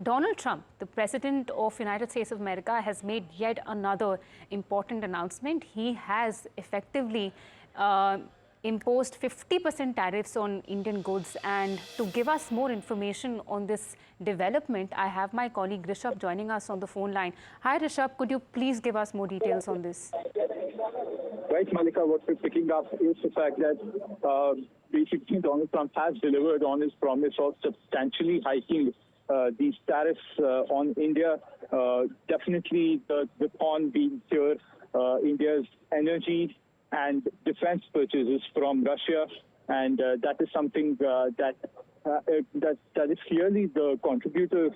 Donald Trump, the President of United States of America, has made yet another important announcement. He has effectively imposed 50% tariffs on Indian goods. And to give us more information on this development, I have my colleague Rishabh joining us on the phone line. Hi Rishabh, could you please give us more details on this? Right, Malika, what we're picking up is the fact that basically Donald Trump has delivered on his promise of substantially hiking these tariffs on India. Definitely the con being here, India's energy and defense purchases from Russia, and that is something that is clearly the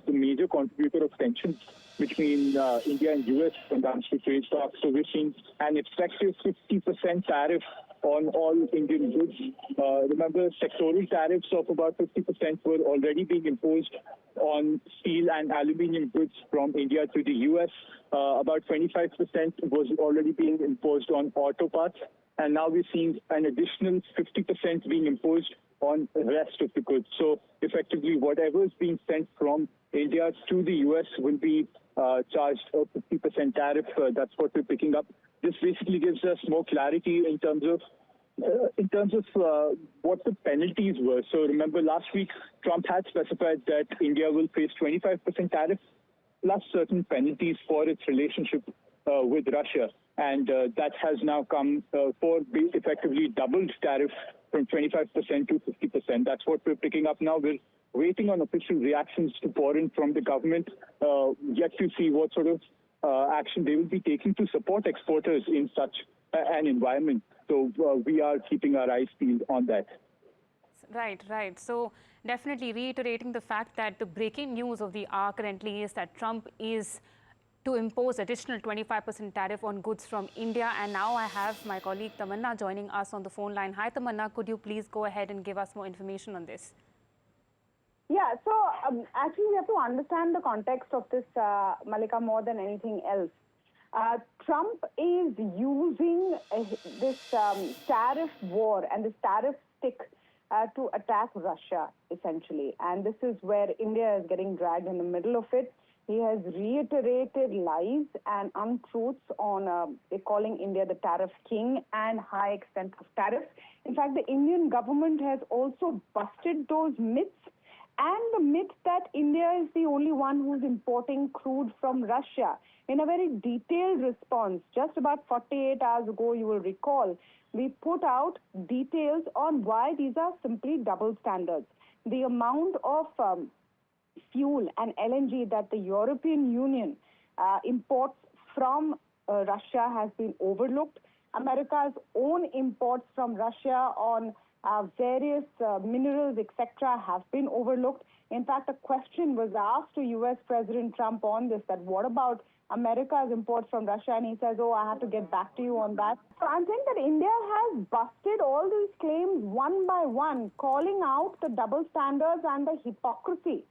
major contributor of tension between India and US when it comes to trade talks. So we're seeing an effective 50% tariff on all Indian goods. Remember, sectoral tariffs of about 50% were already being imposed on steel and aluminium goods from India to the US. About 25% was already being imposed on auto parts. And now we're seeing an additional 50% being imposed on the rest of the goods. So effectively, whatever is being sent from India to the US will be charged a 50% tariff. That's what we're picking up. This basically gives us more clarity in terms of what the penalties were. So remember, last week, Trump had specified that India will face 25% tariffs plus certain penalties for its relationship with Russia. And that has now come for effectively doubled tariff from 25% to 50%. That's what we're picking up now. We're waiting on official reactions to pour in from the government, yet to see what sort of action they will be taking to support exporters in such an environment. So we are keeping our eyes peeled on that. Right. So definitely reiterating the fact that the breaking news of the hour currently is that Trump is to impose additional 25% tariff on goods from India. And now I have my colleague Tamanna joining us on the phone line. Hi Tamanna, could you please go ahead and give us more information on this? Yeah, so actually we have to understand the context of this, Malika, more than anything else. Trump is using this tariff war and this tariff stick to attack Russia, essentially. And this is where India is getting dragged in the middle of it. He has reiterated lies and untruths on calling India the tariff king and high extent of tariffs. In fact, the Indian government has also busted those myths and the myth that India is the only one who's importing crude from Russia. In a very detailed response, just about 48 hours ago, you will recall, we put out details on why these are simply double standards. The amount of fuel and LNG that the European Union imports from Russia has been overlooked. America's own imports from Russia on various minerals, etc., have been overlooked. In fact, a question was asked to U.S. President Trump on this, that what about America's imports from Russia? And he says, oh, I have to get back to you on that. So I'm saying that India has busted all these claims one by one, calling out the double standards and the hypocrisy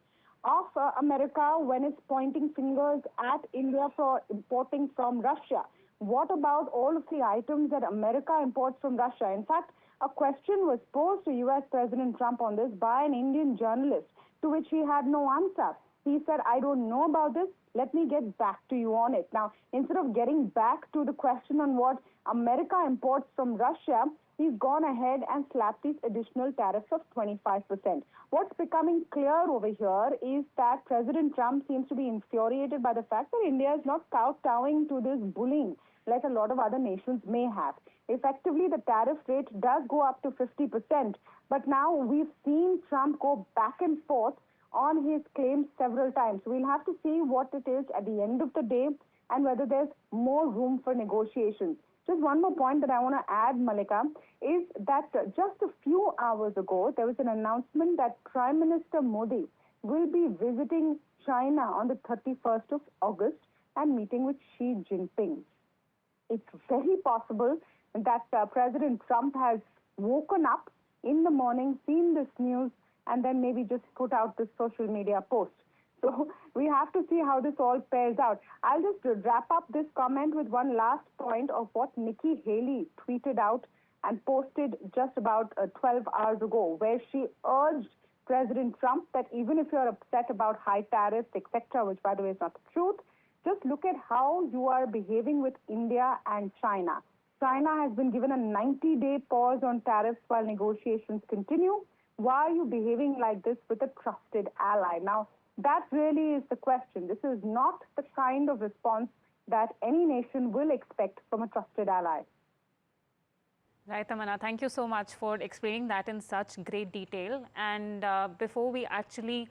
of America when it's pointing fingers at India for importing from Russia. What about all of the items that America imports from Russia? In fact, a question was posed to U.S. President Trump on this by an Indian journalist, to which he had no answer. He said, I don't know about this. Let me get back to you on it. Now, instead of getting back to the question on what America imports from Russia, he's gone ahead and slapped these additional tariffs of 25%. What's becoming clear over here is that President Trump seems to be infuriated by the fact that India is not kowtowing to this bullying like a lot of other nations may have. Effectively, the tariff rate does go up to 50%, but now we've seen Trump go back and forth on his claims several times. We'll have to see what it is at the end of the day and whether there's more room for negotiations. Just one more point that I want to add, Malika, is that just a few hours ago, there was an announcement that Prime Minister Modi will be visiting China on the 31st of August and meeting with Xi Jinping. It's very possible that President Trump has woken up in the morning, seen this news, and then maybe just put out this social media post. So we have to see how this all pairs out. I'll just wrap up this comment with one last point of what Nikki Haley tweeted out and posted just about 12 hours ago, where she urged President Trump that even if you're upset about high tariffs, etc., which by the way is not the truth, just look at how you are behaving with India and China. China has been given a 90-day pause on tariffs while negotiations continue. Why are you behaving like this with a trusted ally? Now, that really is the question. This is not the kind of response that any nation will expect from a trusted ally. Right, Tamanna, thank you so much for explaining that in such great detail. And before we actually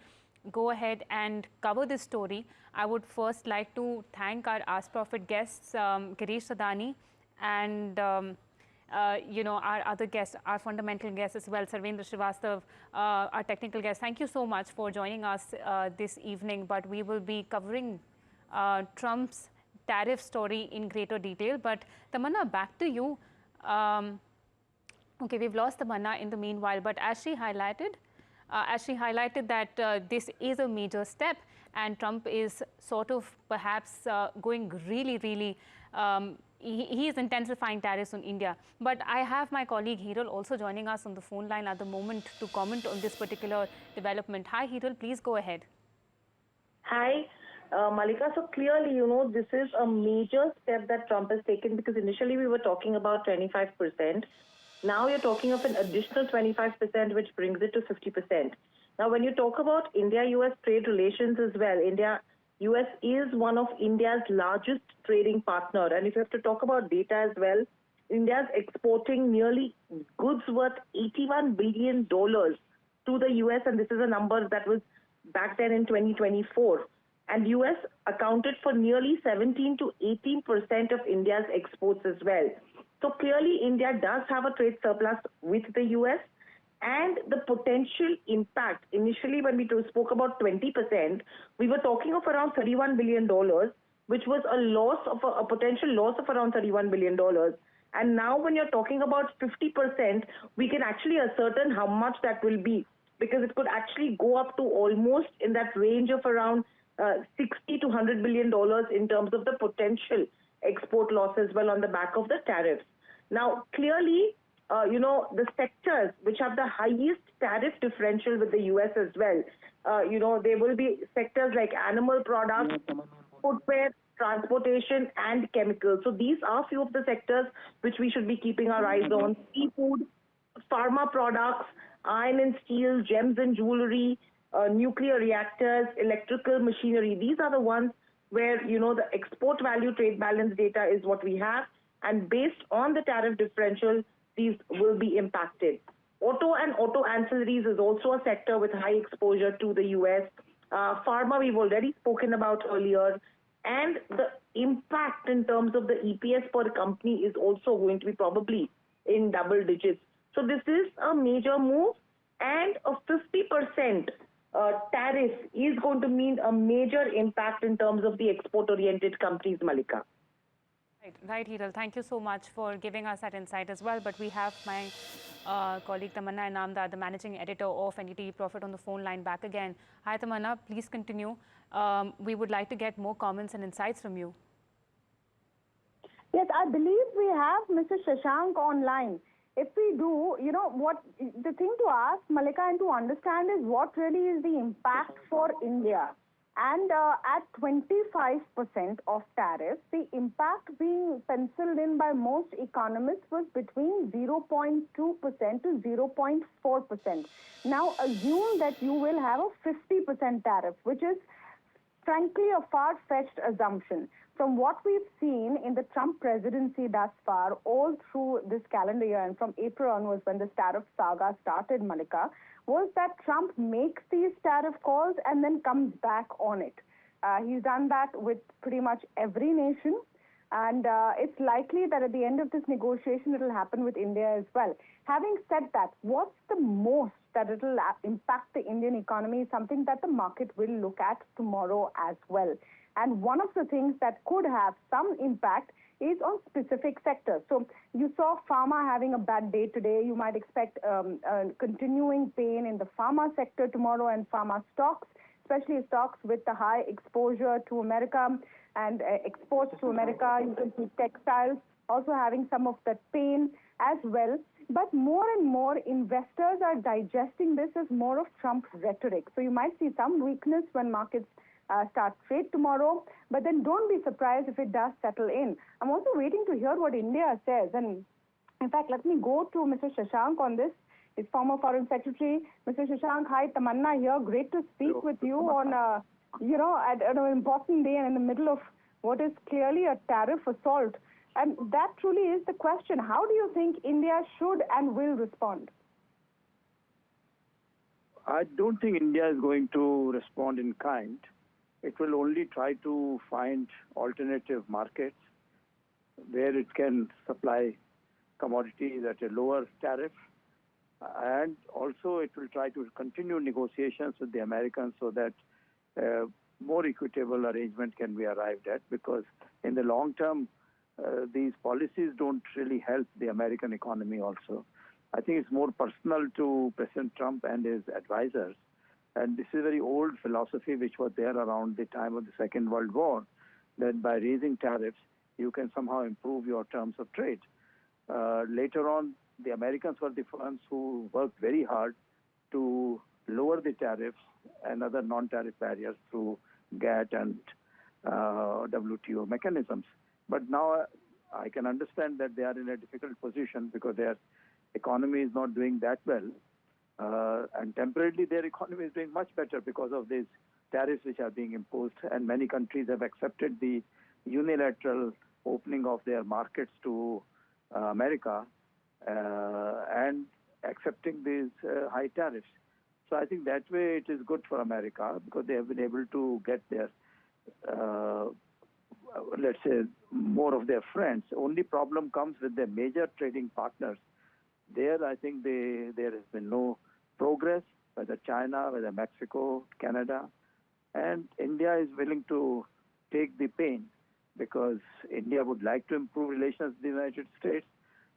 go ahead and cover this story, I would first like to thank our Ask Profit guests, Girish Sadani, and our other guests, our fundamental guests as well, Sarvendra Srivastav, our technical guests. Thank you so much for joining us this evening. But we will be covering Trump's tariff story in greater detail. But Tamanna, back to you. Okay, we've lost Tamanna in the meanwhile, but as she highlighted that this is a major step, and Trump is sort of perhaps going really, he is intensifying tariffs on India. But I have my colleague Hiral also joining us on the phone line at the moment to comment on this particular development. Hi Hiral, please go ahead. Hi. Malika, so clearly, this is a major step that Trump has taken, because initially we were talking about 25%. Now you're talking of an additional 25%, which brings it to 50%. Now, when you talk about India-US trade relations as well, India-US is one of India's largest trading partner. And if you have to talk about data as well, India's exporting nearly goods worth $81 billion to the US, and this is a number that was back then in 2024. And US accounted for nearly 17 to 18% of India's exports as well. So clearly, India does have a trade surplus with the US, and the potential impact, initially when we spoke about 20%, we were talking of around $31 billion, which was a potential loss of around $31 billion. And now when you're talking about 50%, we can actually ascertain how much that will be, because it could actually go up to almost in that range of around 60 to $100 billion in terms of the potential export loss as well on the back of the tariffs. Now, clearly, the sectors which have the highest tariff differential with the US as well, there will be sectors like animal products, footwear, transportation, and chemicals. So these are few of the sectors which we should be keeping our eyes on. Seafood, pharma products, iron and steel, gems and jewelry, nuclear reactors, electrical machinery. These are the ones where, the export value trade balance data is what we have. And based on the tariff differential, these will be impacted. Auto and auto ancillaries is also a sector with high exposure to the US. Pharma, we've already spoken about earlier. And the impact in terms of the EPS per company is also going to be probably in double digits. So this is a major move, and a 50% tariff is going to mean a major impact in terms of the export-oriented companies, Malika. Right, Hiral. Thank you so much for giving us that insight as well. But we have my colleague Tamanna Inamdar, the managing editor of NDTV Profit, on the phone line back again. Hi, Tamanna. Please continue. We would like to get more comments and insights from you. Yes, I believe we have Mr. Shashank online. If we do, what the thing to ask, Malika, and to understand is what really is the impact for India. And at 25% of tariffs, the impact being penciled in by most economists was between 0.2% to 0.4%. Now, assume that you will have a 50% tariff, which is frankly a far-fetched assumption. From what we've seen in the Trump presidency thus far, all through this calendar year and from April onwards when this tariff saga started, Malika, was that Trump makes these tariff calls and then comes back on it. He's done that with pretty much every nation. And it's likely that at the end of this negotiation, it will happen with India as well. Having said that, what's the most that it will impact the Indian economy is something that the market will look at tomorrow as well. And one of the things that could have some impact is on specific sectors. So you saw pharma having a bad day today. You might expect continuing pain in the pharma sector tomorrow, and pharma stocks, especially stocks with the high exposure to America and exports to America. You can see textiles also having some of that pain as well. But more and more investors are digesting this as more of Trump rhetoric. So you might see some weakness when markets start trade tomorrow, but then don't be surprised if it does settle in. I'm also waiting to hear what India says. And in fact, let me go to Mr. Shashank on this. His former Foreign Secretary, Mr. Shashank. Hi, Tamanna here. Great to speak with you on, at an important day and in the middle of what is clearly a tariff assault. And that truly is the question. How do you think India should and will respond? I don't think India is going to respond in kind. It will only try to find alternative markets where it can supply commodities at a lower tariff. And also it will try to continue negotiations with the Americans so that more equitable arrangement can be arrived at, because in the long term, these policies don't really help the American economy also. I think it's more personal to President Trump and his advisors. And this is a very old philosophy which was there around the time of the Second World War, that by raising tariffs, you can somehow improve your terms of trade. Later on, the Americans were the ones who worked very hard to lower the tariffs and other non-tariff barriers through GATT and WTO mechanisms. But now I can understand that they are in a difficult position because their economy is not doing that well. And temporarily their economy is doing much better because of these tariffs which are being imposed. And many countries have accepted the unilateral opening of their markets to America and accepting these high tariffs. So I think that way it is good for America because they have been able to get their, let's say, more of their friends. Only problem comes with their major trading partners. There, I think there has been no progress, whether China, whether Mexico, Canada. And India is willing to take the pain because India would like to improve relations with the United States,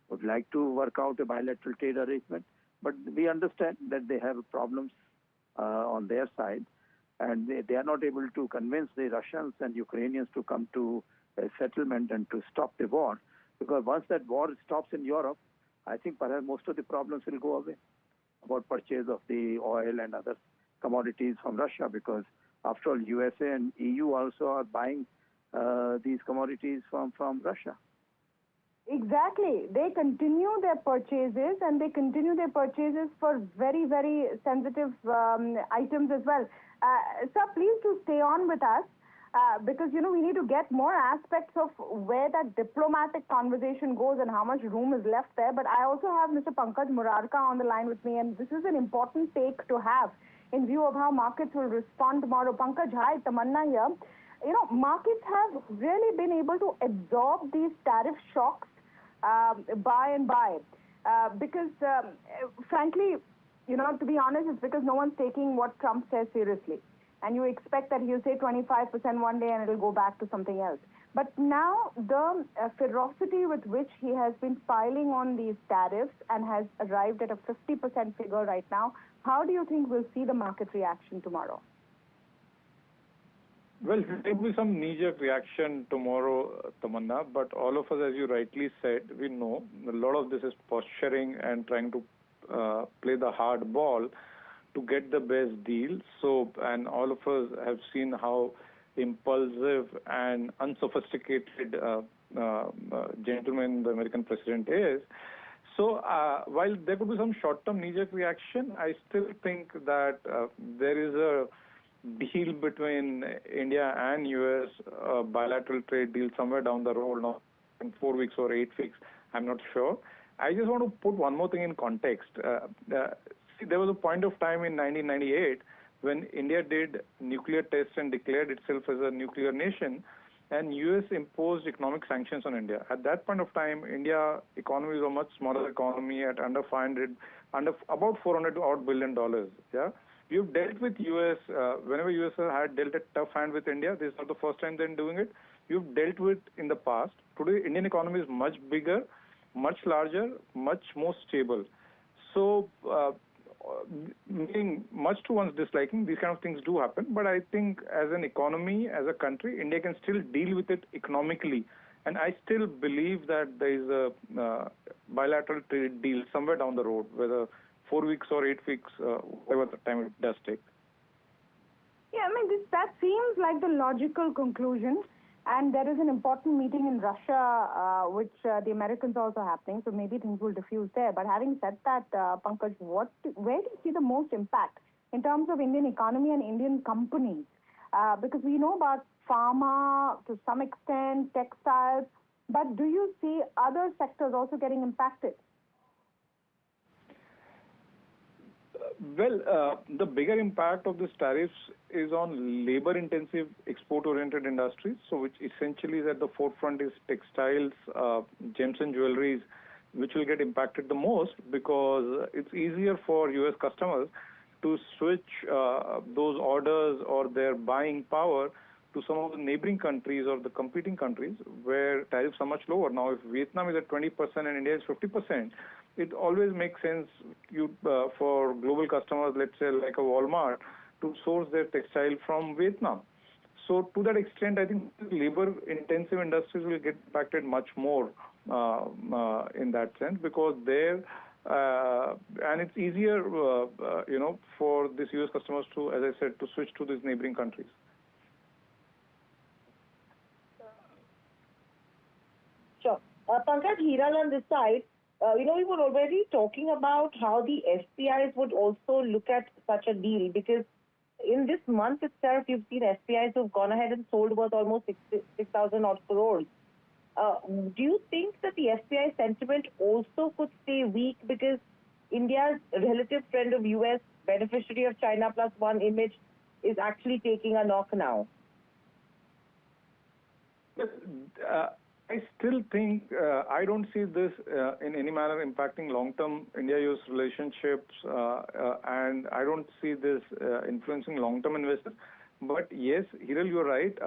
would like to work out a bilateral trade arrangement. But we understand that they have problems on their side, and they are not able to convince the Russians and Ukrainians to come to a settlement and to stop the war. Because once that war stops in Europe, I think perhaps most of the problems will go away about purchase of the oil and other commodities from Russia, because after all, USA and EU also are buying these commodities from Russia. Exactly. They continue their purchases, and they continue their purchases for very, very sensitive items as well. Sir, please do stay on with us because, we need to get more aspects of where that diplomatic conversation goes and how much room is left there. But I also have Mr. Pankaj Murarka on the line with me, and this is an important take to have in view of how markets will respond tomorrow. Pankaj, hi, Tamanna here. Markets have really been able to absorb these tariff shocks by and by because, frankly, to be honest, it's because no one's taking what Trump says seriously. And you expect that he'll say 25% one day and it'll go back to something else. But now the ferocity with which he has been filing on these tariffs and has arrived at a 50% figure right now, how do you think we'll see the market reaction tomorrow? Well, there will be some knee-jerk reaction tomorrow, Tamanna, but all of us, as you rightly said, we know a lot of this is posturing and trying to play the hard ball to get the best deal. So, and all of us have seen how impulsive and unsophisticated gentleman the American president is. So, while there could be some short-term knee-jerk reaction, I still think that there is a deal between India and US, bilateral trade deal somewhere down the road, not in 4 weeks or 8 weeks, I'm not sure. I just want to put one more thing in context. See, there was a point of time in 1998 when India did nuclear tests and declared itself as a nuclear nation, and US imposed economic sanctions on India. At that point of time, India economy was a much smaller economy at under about $400 odd billion. Yeah. You've dealt with US, whenever US had dealt a tough hand with India, this is not the first time they're doing it. You've dealt with in the past. Today, Indian economy is much bigger, much larger, much more stable. So, meaning much to one's disliking, these kind of things do happen. But I think as an economy, as a country, India can still deal with it economically And I still believe that there is a bilateral trade deal somewhere down the road, whether 4 weeks or 8 weeks, whatever the time it does take. Yeah, I mean, that seems like the logical conclusion. And there is an important meeting in Russia, which the Americans are also happening, so maybe things will diffuse there. But having said that, Pankaj, where do you see the most impact in terms of Indian economy and Indian companies? Because we know about pharma to some extent, textiles, but do you see other sectors also getting impacted? Well, the bigger impact of these tariffs is on labor-intensive, export-oriented industries. So, which essentially is at the forefront is textiles, gems and jewelries, which will get impacted the most because it's easier for U.S. customers to switch those orders or their buying power to some of the neighboring countries or the competing countries where tariffs are much lower. Now, if Vietnam is at 20% and India is 50%, it always makes sense for global customers, let's say like a Walmart, to source their textile from Vietnam. So to that extent, I think labor-intensive industries will get impacted much more in that sense because there, and it's easier, for these U.S. customers to, as I said, to switch to these neighboring countries. Sure. Pankaj, Hiral on this side, we were already talking about how the FPIs would also look at such a deal because in this month itself, you've seen FPIs who've gone ahead and sold worth almost 6,000 odd crores. Do you think that the FPI sentiment also could stay weak because India's relative friend of US, beneficiary of China plus one image, is actually taking a knock now? I still think I don't see this in any manner impacting long-term India-US relationships, and I don't see this influencing long-term investors. But yes, Hiral, you're right.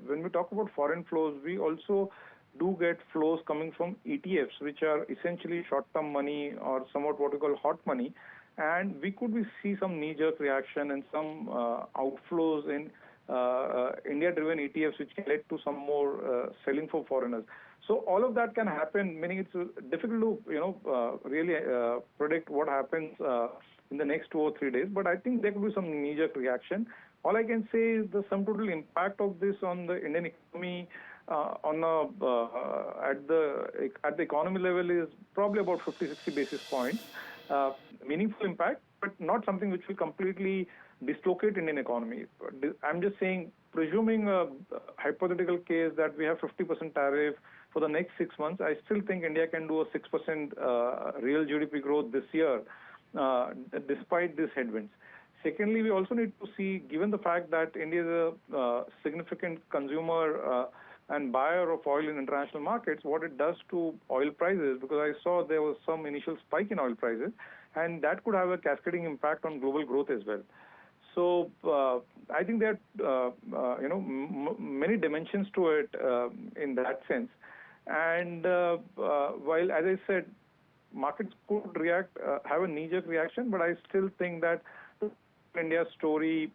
When we talk about foreign flows, we also do get flows coming from ETFs, which are essentially short-term money or somewhat what we call hot money. And we could see some knee-jerk reaction and some outflows in India-driven ETFs, which can lead to some more selling for foreigners. So all of that can happen, meaning it's difficult to really predict what happens in the next 2 or 3 days. But I think there could be some knee-jerk reaction. All I can say is the sum total impact of this on the Indian economy at the economy level is probably about 50-60 basis points. Meaningful impact, but not something which will completely dislocate Indian economy. I'm just saying, presuming a hypothetical case that we have 50% tariff for the next 6 months, I still think India can do a 6% real GDP growth this year, despite these headwinds. Secondly, we also need to see, given the fact that India is a significant consumer and buyer of oil in international markets, what it does to oil prices, because I saw there was some initial spike in oil prices, and that could have a cascading impact on global growth as well. So I think there are many dimensions to it in that sense. And while, as I said, markets could react, have a knee-jerk reaction, but I still think that India's story.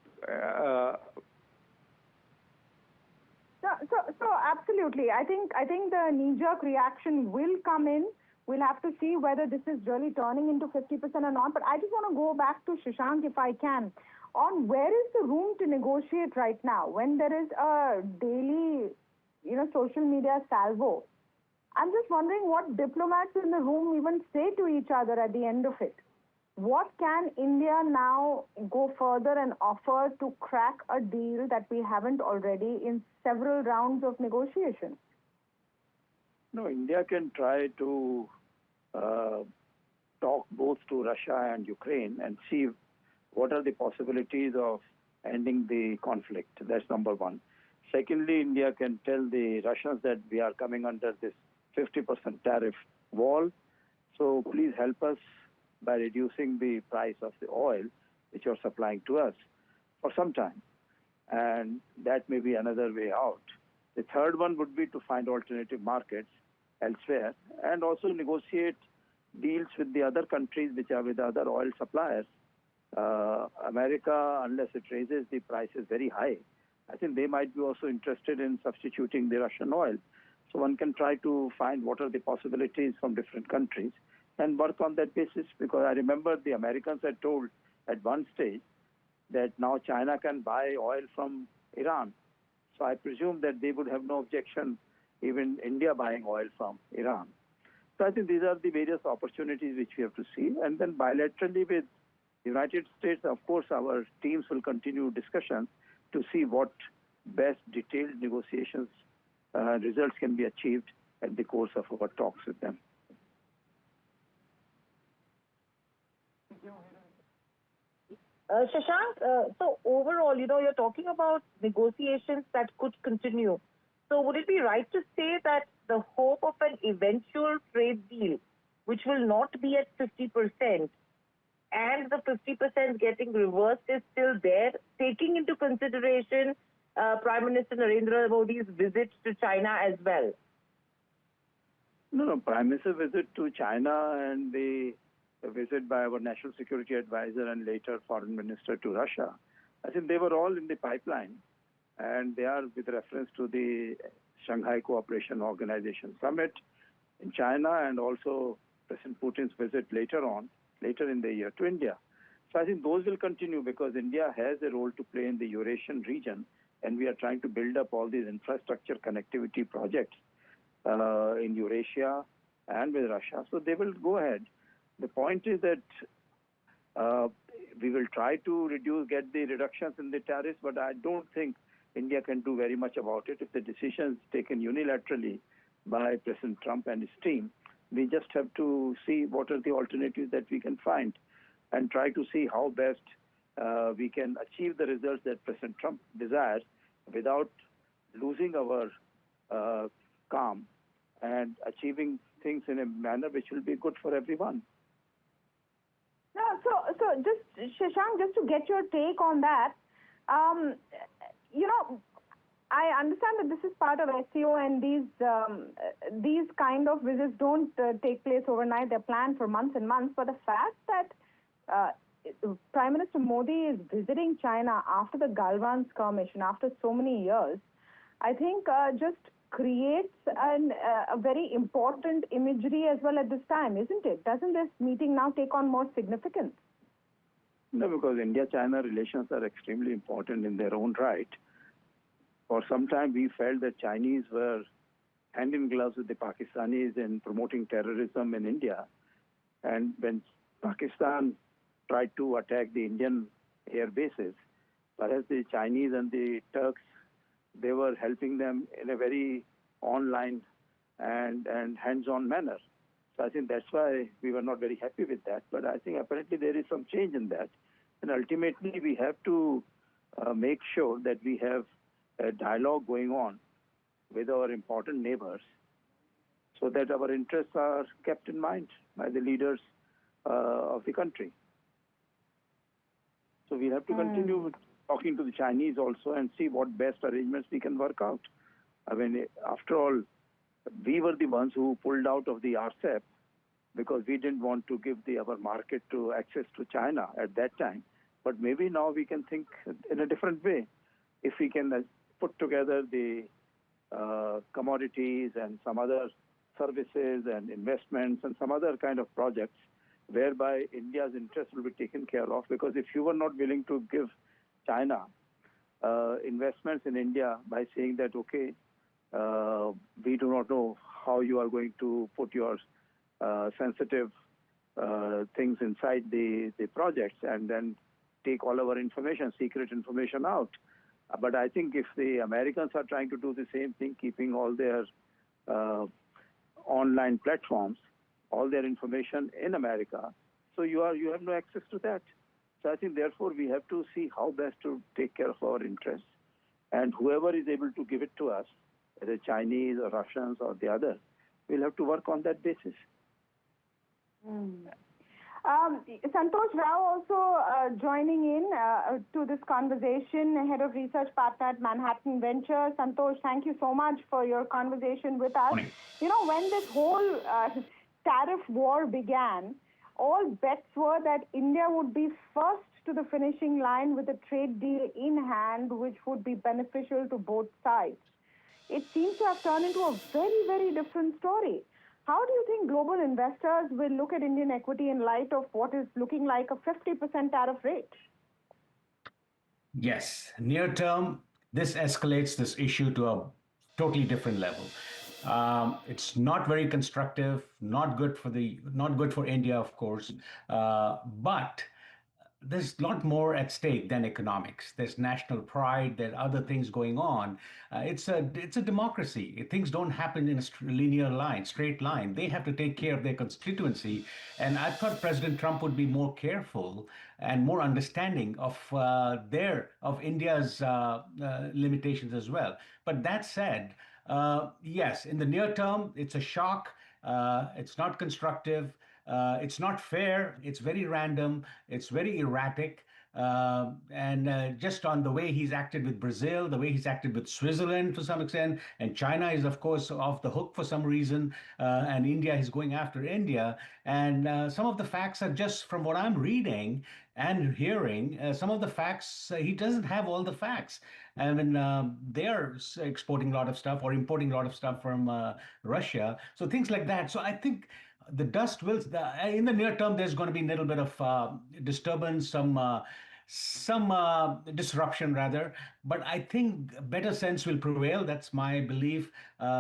So absolutely, I think the knee-jerk reaction will come in. We'll have to see whether this is really turning into 50% or not. But I just want to go back to Shashank, if I can, on where is the room to negotiate right now when there is a daily, social media salvo. I'm just wondering what diplomats in the room even say to each other at the end of it. What can India now go further and offer to crack a deal that we haven't already in several rounds of negotiations? No, India can try to talk both to Russia and Ukraine and see what are the possibilities of ending the conflict. That's number one. Secondly, India can tell the Russians that we are coming under this 50% tariff wall. So please help us by reducing the price of the oil which you're supplying to us for some time. And that may be another way out. The third one would be to find alternative markets elsewhere and also negotiate deals with the other countries which are with other oil suppliers. America, unless it raises the prices very high, I think they might be also interested in substituting the Russian oil So one can try to find what are the possibilities from different countries and work on that basis, because I remember the Americans had told at one stage that now China can buy oil from Iran. So I presume that they would have no objection even India buying oil from Iran. So I think these are the various opportunities which we have to see. And then bilaterally with the United States, of course, our teams will continue discussions to see what best detailed negotiations results can be achieved at the course of our talks with them. Shashank, so overall, you're talking about negotiations that could continue. So would it be right to say that the hope of an eventual trade deal, which will not be at 50%, and the 50% getting reversed is still there, taking into consideration Prime Minister Narendra Modi's visit to China as well? No, Prime Minister visit to China and the visit by our National Security Advisor and later Foreign Minister to Russia, I think they were all in the pipeline, and they are with reference to the Shanghai Cooperation Organization Summit in China and also President Putin's visit later in the year to India. So I think those will continue because India has a role to play in the Eurasian region, and we are trying to build up all these infrastructure connectivity projects in Eurasia and with Russia. So they will go ahead. The point is that we will try to get the reductions in the tariffs, but I don't think India can do very much about it. If the decision is taken unilaterally by President Trump and his team, we just have to see what are the alternatives that we can find and try to see how best we can achieve the results that President Trump desires without losing our calm and achieving things in a manner which will be good for everyone. No, so just Shashank, just to get your take on that, I understand that this is part of SEO, and these kind of visits don't take place overnight. They're planned for months and months. But the fact that Prime Minister Modi is visiting China after the Galwan skirmish, after so many years, I think just creates a very important imagery as well at this time, isn't it? Doesn't this meeting now take on more significance? No, because India-China relations are extremely important in their own right. For some time, we felt that Chinese were hand in gloves with the Pakistanis in promoting terrorism in India. And when Pakistan tried to attack the Indian air bases, whereas the Chinese and the Turks, they were helping them in a very online and hands-on manner. So I think that's why we were not very happy with that. But I think apparently there is some change in that. And ultimately, we have to make sure that we have a dialogue going on with our important neighbors so that our interests are kept in mind by the leaders of the country. So we have to continue talking to the Chinese also and see what best arrangements we can work out. I mean, after all, we were the ones who pulled out of the RCEP because we didn't want to give our market to access to China at that time. But maybe now we can think in a different way. If we can put together the commodities and some other services and investments and some other kind of projects whereby India's interest will be taken care of. Because if you were not willing to give China investments in India by saying that, okay, we do not know how you are going to put your sensitive things inside the projects and then take all our information, secret information out. But I think if the Americans are trying to do the same thing, keeping all their online platforms, all their information in America, so you have no access to that. So I think therefore we have to see how best to take care of our interests. And whoever is able to give it to us, whether Chinese or Russians or the others, we'll have to work on that basis. Santosh Rao also joining in to this conversation, Head of Research Partner at Manhattan Ventures. Santosh, thank you so much for your conversation with us. Morning. When this whole tariff war began, all bets were that India would be first to the finishing line with a trade deal in hand, which would be beneficial to both sides. it seems to have turned into a very, very different story. How do you think global investors will look at Indian equity in light of what is looking like a 50% tariff rate? Yes, near term, this escalates this issue to a totally different level. It's not very constructive, not good for India, of course, but there's a lot more at stake than economics. There's national pride. There are other things going on. It's a democracy. Things don't happen in a linear line, straight line. They have to take care of their constituency. And I thought President Trump would be more careful and more understanding of India's limitations as well. But that said, yes, in the near term, it's a shock. It's not constructive. It's not fair. It's very random. It's very erratic. And just on the way he's acted with Brazil, the way he's acted with Switzerland to some extent, and China is, of course, off the hook for some reason, and India is going after India. And some of the facts are just from what I'm reading and hearing, some of the facts, he doesn't have all the facts. I mean, they're exporting a lot of stuff or importing a lot of stuff from Russia. So things like that. So I think the dust will in the near term there's going to be a little bit of disturbance, some disruption rather, but I think better sense will prevail. That's my belief.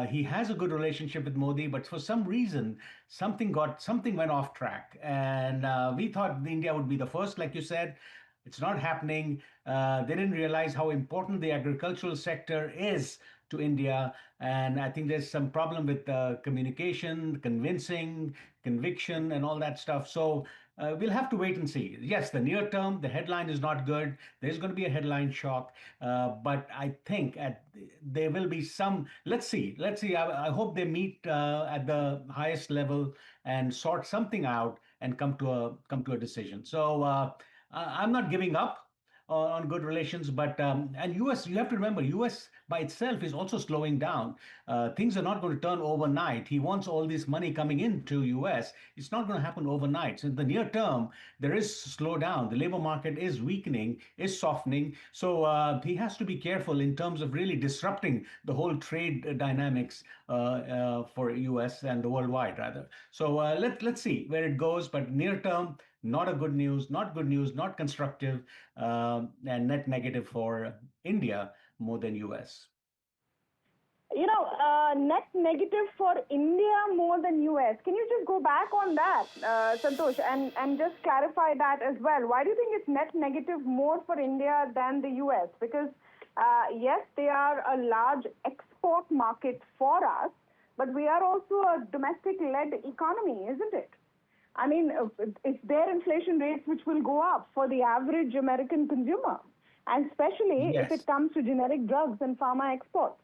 He has a good relationship with Modi, but for some reason something went off track, and we thought India would be the first, like you said. It's not happening. They didn't realize how important the agricultural sector is to India. And I think there's some problem with communication, convincing, conviction, and all that stuff. So we'll have to wait and see. Yes, the near term, the headline is not good. There's going to be a headline shock. But I think there will be some. Let's see. I hope they meet at the highest level and sort something out and come to a decision. So I'm not giving up on good relations, but and U.S. You have to remember, U.S. by itself is also slowing down. Things are not going to turn overnight. He wants all this money coming into U.S. It's not going to happen overnight. So in the near term, there is slowdown. The labor market is weakening, is softening. So he has to be careful in terms of really disrupting the whole trade dynamics for U.S. and the worldwide rather. So let's see where it goes. But near term, not good news, not constructive, and net negative for India more than US. Net negative for India more than US. Can you just go back on that, Santosh, and just clarify that as well? Why do you think it's net negative more for India than the US? Because, yes, they are a large export market for us, but we are also a domestic-led economy, isn't it? I mean, it's their inflation rates which will go up for the average American consumer, and especially if it comes to generic drugs and pharma exports.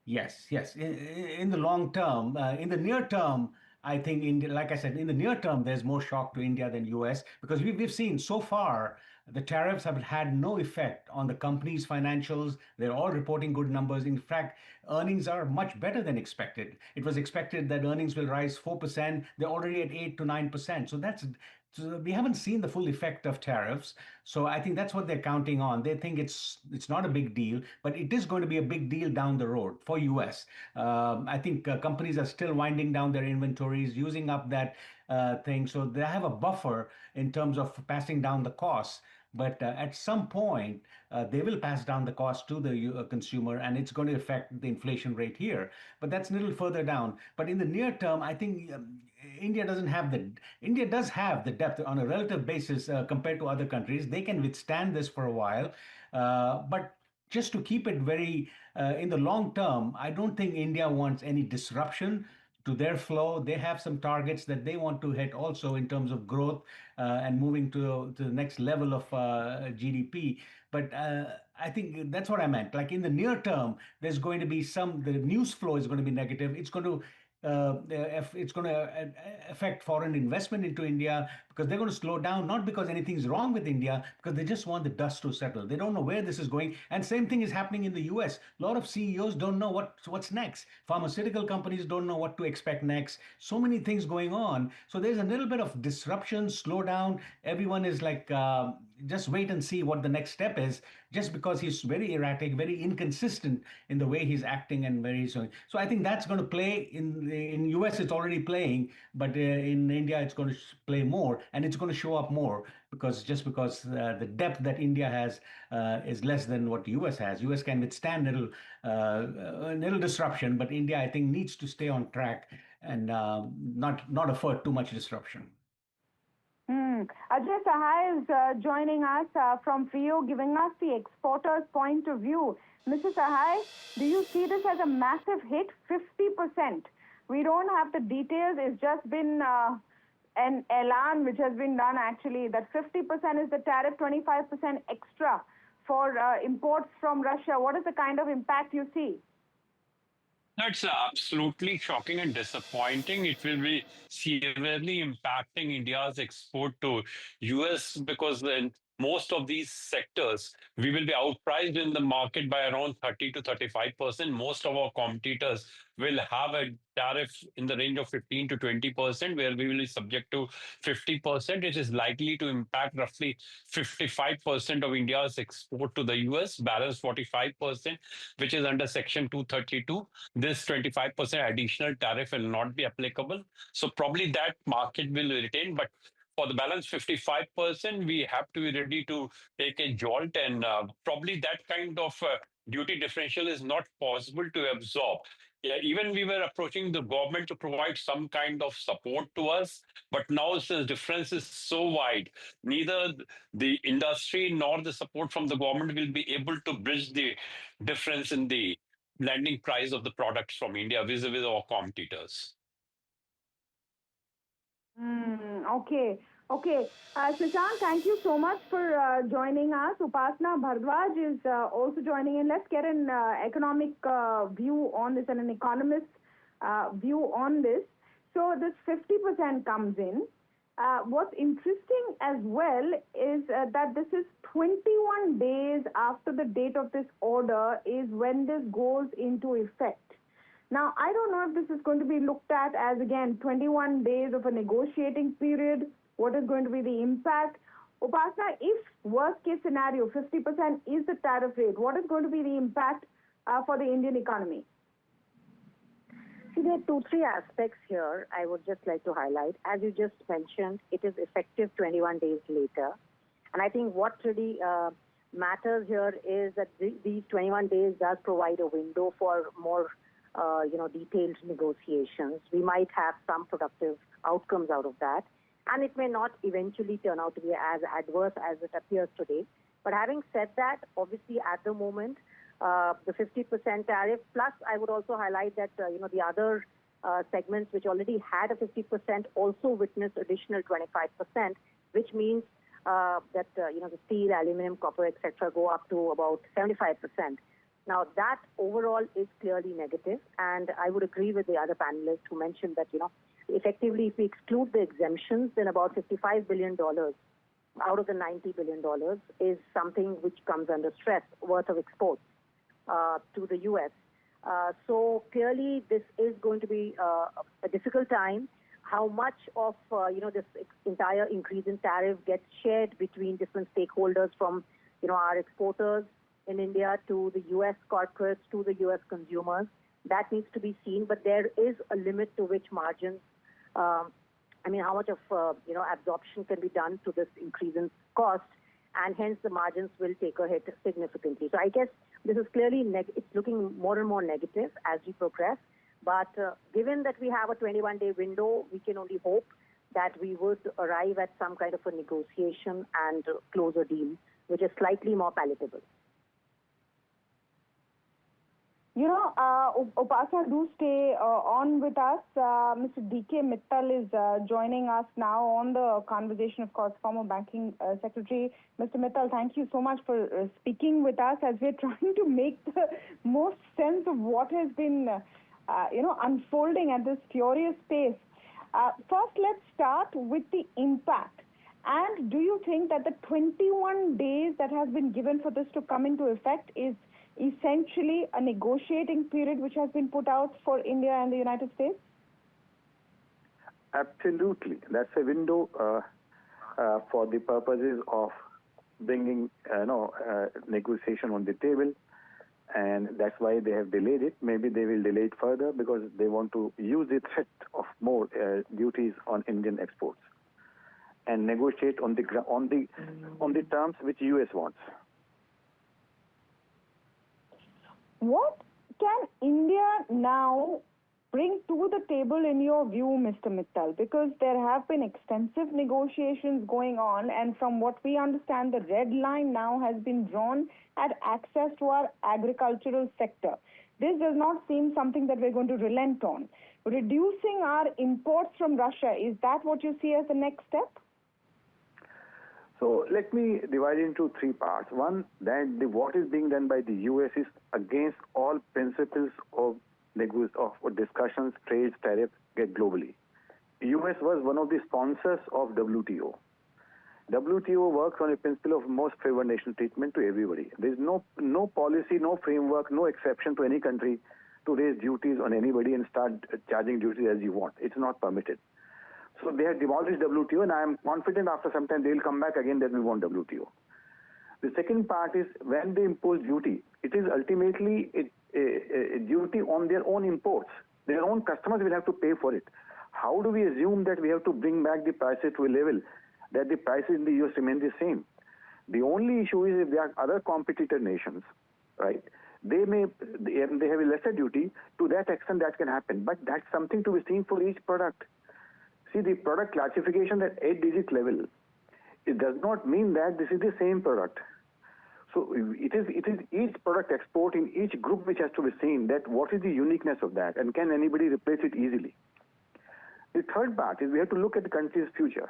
Yes. In the long term, in the near term, I think India, like I said, in the near term, there's more shock to India than US because we've seen so far the tariffs have had no effect on the company's financials. They're all reporting good numbers. In fact, earnings are much better than expected. It was expected that earnings will rise 4%. They're already at 8 to 9%. So we haven't seen the full effect of tariffs. So I think that's what they're counting on. They think it's not a big deal, but it is going to be a big deal down the road for US. I think companies are still winding down their inventories, using up that thing. So they have a buffer in terms of passing down the costs. But at some point, they will pass down the cost to the consumer, and it's going to affect the inflation rate here. But that's a little further down. But in the near term, I think India does have the depth on a relative basis compared to other countries. They can withstand this for a while. But just to keep it very in the long term, I don't think India wants any disruption to their flow. They have some targets that they want to hit also in terms of growth and moving to the next level of GDP. But I think that's what I meant. Like in the near term, there's going to be the news flow is going to be negative. It's going to affect foreign investment into India because they're going to slow down, not because anything's wrong with India, because they just want the dust to settle. They don't know where this is going. And same thing is happening in the US. A lot of CEOs don't know what's next. Pharmaceutical companies don't know what to expect next. So many things going on. So there's a little bit of disruption, slowdown. Everyone is like, just wait and see what the next step is, just because he's very erratic, very inconsistent in the way he's acting and very so I think that's going to play in US. It's already playing, but in India it's going to play more, and it's going to show up more because the depth that India has is less than what US has. US can withstand a little disruption, but India, I think, needs to stay on track and not afford too much disruption. Ajay Sahai is joining us from FIO, giving us the exporter's point of view. Mr. Sahai, do you see this as a massive hit? 50%. We don't have the details. It's just been an elan which has been done actually, that 50% is the tariff, 25% extra for imports from Russia. What is the kind of impact you see? That's absolutely shocking and disappointing. It will be severely impacting India's export to US because then most of these sectors, we will be outpriced in the market by around 30 to 35%. Most of our competitors will have a tariff in the range of 15 to 20%, where we will be subject to 50%. It is likely to impact roughly 55% of India's export to the US, balance 45%, which is under Section 232. This 25% additional tariff will not be applicable. So probably that market will retain, but for the balance 55%, we have to be ready to take a jolt, and probably that kind of duty differential is not possible to absorb. Yeah, even we were approaching the government to provide some kind of support to us, but now the difference is so wide, neither the industry nor the support from the government will be able to bridge the difference in the landing price of the products from India vis-a-vis our competitors. Okay. Shashank, thank you so much for joining us. Upasana Bhardwaj is also joining in. Let's get an economic view on this and an economist's view on this. So this 50% comes in. What's interesting as well is that this is 21 days after the date of this order is when this goes into effect. Now, I don't know if this is going to be looked at as, again, 21 days of a negotiating period. What is going to be the impact? Upasana, if worst case scenario, 50% is the tariff rate, what is going to be the impact for the Indian economy? See, there are 2-3 aspects here I would just like to highlight. As you just mentioned, it is effective 21 days later. And I think what really matters here is that these 21 days does provide a window for more detailed negotiations. We might have some productive outcomes out of that. And it may not eventually turn out to be as adverse as it appears today. But having said that, obviously at the moment, the 50% tariff, plus I would also highlight that, the other segments which already had a 50% also witnessed additional 25%, which means that, the steel, aluminum, copper, etc. go up to about 75%. Now, that overall is clearly negative, and I would agree with the other panelists who mentioned that, effectively, if we exclude the exemptions, then about $55 billion out of the $90 billion is something which comes under stress worth of exports to the U.S. So clearly, this is going to be a difficult time. How much of, this entire increase in tariff gets shared between different stakeholders from, our exporters in India to the U.S. corporates, to the U.S. consumers, that needs to be seen. But there is a limit to which margins, how much of, absorption can be done to this increase in cost, and hence the margins will take a hit significantly. So I guess this is clearly, it's looking more and more negative as we progress. But given that we have a 21-day window, we can only hope that we would arrive at some kind of a negotiation and close a deal, which is slightly more palatable. Upasana, do stay on with us. Mr. D.K. Mittal is joining us now on the conversation, of course, former banking secretary. Mr. Mittal, thank you so much for speaking with us as we're trying to make the most sense of what has been, unfolding at this furious pace. First, let's start with the impact. And do you think that the 21 days that has been given for this to come into effect is essentially a negotiating period which has been put out for India and the United States? Absolutely. That's a window for the purposes of bringing negotiation on the table. And that's why they have delayed it. Maybe they will delay it further because they want to use the threat of more duties on Indian exports and negotiate on the terms which US wants. What can India now bring to the table in your view, Mr. Mittal? Because there have been extensive negotiations going on, and from what we understand, the red line now has been drawn at access to our agricultural sector. This does not seem something that we're going to relent on. Reducing our imports from Russia, is that what you see as the next step? So let me divide into three parts. One, that what is being done by the US is against all principles of discussions, trades, tariffs get globally. US was one of the sponsors of WTO. WTO works on a principle of most favored nation treatment to everybody. There is no policy, no framework, no exception to any country to raise duties on anybody and start charging duties as you want. It's not permitted. So they have demolished WTO, and I am confident after some time they will come back again that we want WTO. The second part is when they impose duty, it is ultimately a duty on their own imports. Their own customers will have to pay for it. How do we assume that we have to bring back the prices to a level that the prices in the US remain the same? The only issue is if there are other competitor nations, right? They have a lesser duty. To that extent, that can happen. But that's something to be seen for each product. See, the product classification at 8-digit level, it does not mean that this is the same product. So it is each product export in each group which has to be seen that what is the uniqueness of that and can anybody replace it easily. The third part is we have to look at the country's future.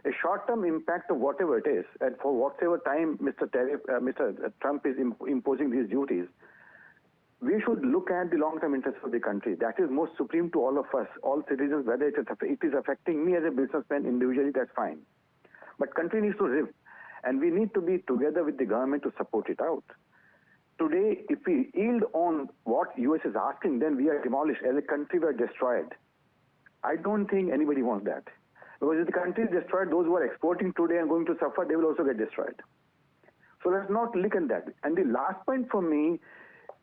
A short-term impact of whatever it is, and for whatever time Mr. Trump is imposing these duties, we should look at the long-term interests of the country. That is most supreme to all of us, all citizens, whether it is affecting me as a businessman individually, that's fine. But country needs to live, and we need to be together with the government to support it out. Today, if we yield on what US is asking, then we are demolished. As a country, we are destroyed. I don't think anybody wants that. Because if the country is destroyed, those who are exporting today and going to suffer, they will also get destroyed. So let's not look at that. And the last point for me,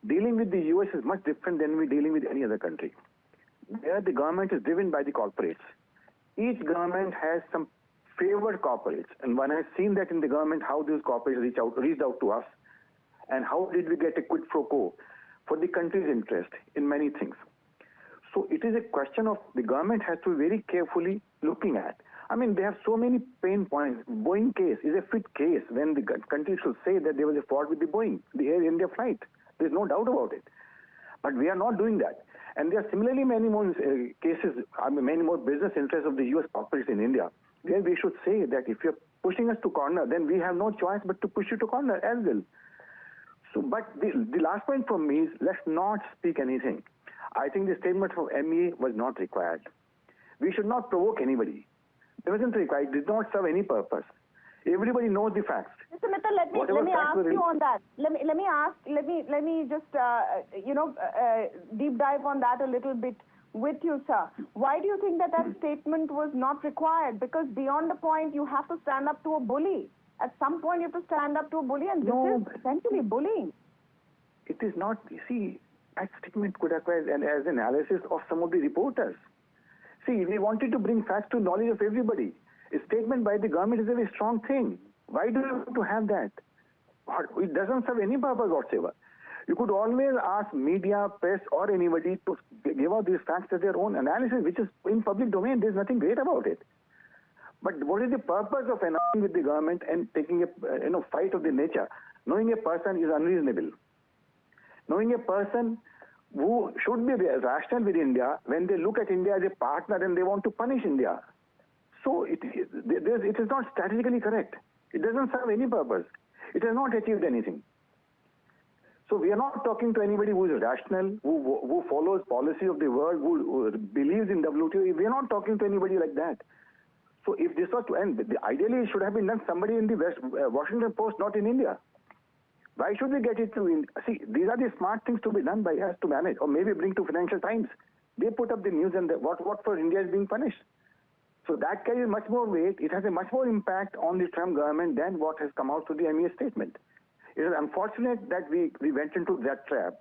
dealing with the US is much different than we dealing with any other country. There, the government is driven by the corporates. Each government has some favored corporates. And when I've seen that in the government, how those corporates reached out to us, and how did we get a quid pro quo for the country's interest in many things. So it is a question of the government has to be very carefully looking at. I mean, they have so many pain points. Boeing case is a fit case when the country should say that there was a fault with the Boeing, the Air India flight. There's no doubt about it. But we are not doing that. And there are similarly many more cases, many more business interests of the US corporates in India, where we should say that if you're pushing us to corner, then we have no choice but to push you to corner as well. So, but the last point from me is let's not speak anything. I think the statement from MEA was not required. We should not provoke anybody. It wasn't required. It did not serve any purpose. Everybody knows the facts. Mr. Mittal, let me ask you on that. Let me just deep dive on that a little bit with you, sir. Why do you think that statement was not required? Because beyond the point, you have to stand up to a bully. At some point, you have to stand up to a bully, and this is essentially bullying. It is not. You see, that statement could have been as analysis of some of the reporters. See, we wanted to bring facts to knowledge of everybody. A statement by the government is a very strong thing. Why do you want to have that? It doesn't serve any purpose whatsoever. You could always ask media, press, or anybody to give out these facts as their own analysis, which is in public domain. There's nothing great about it. But what is the purpose of announcing with the government and taking a fight of the nature? Knowing a person is unreasonable. Knowing a person who should be rational with India when they look at India as a partner and they want to punish India. So it is not strategically correct. It doesn't serve any purpose. It has not achieved anything. So we are not talking to anybody who is rational, who follows policy of the world, who believes in WTO. We are not talking to anybody like that. So if this was to end, ideally it should have been done somebody in the Washington Post, not in India. Why should we get it to see? These are the smart things to be done by us to manage, or maybe bring to Financial Times. They put up the news and what for India is being punished. So that carries much more weight. It has a much more impact on the Trump government than what has come out through the MEA statement. It is unfortunate that we went into that trap,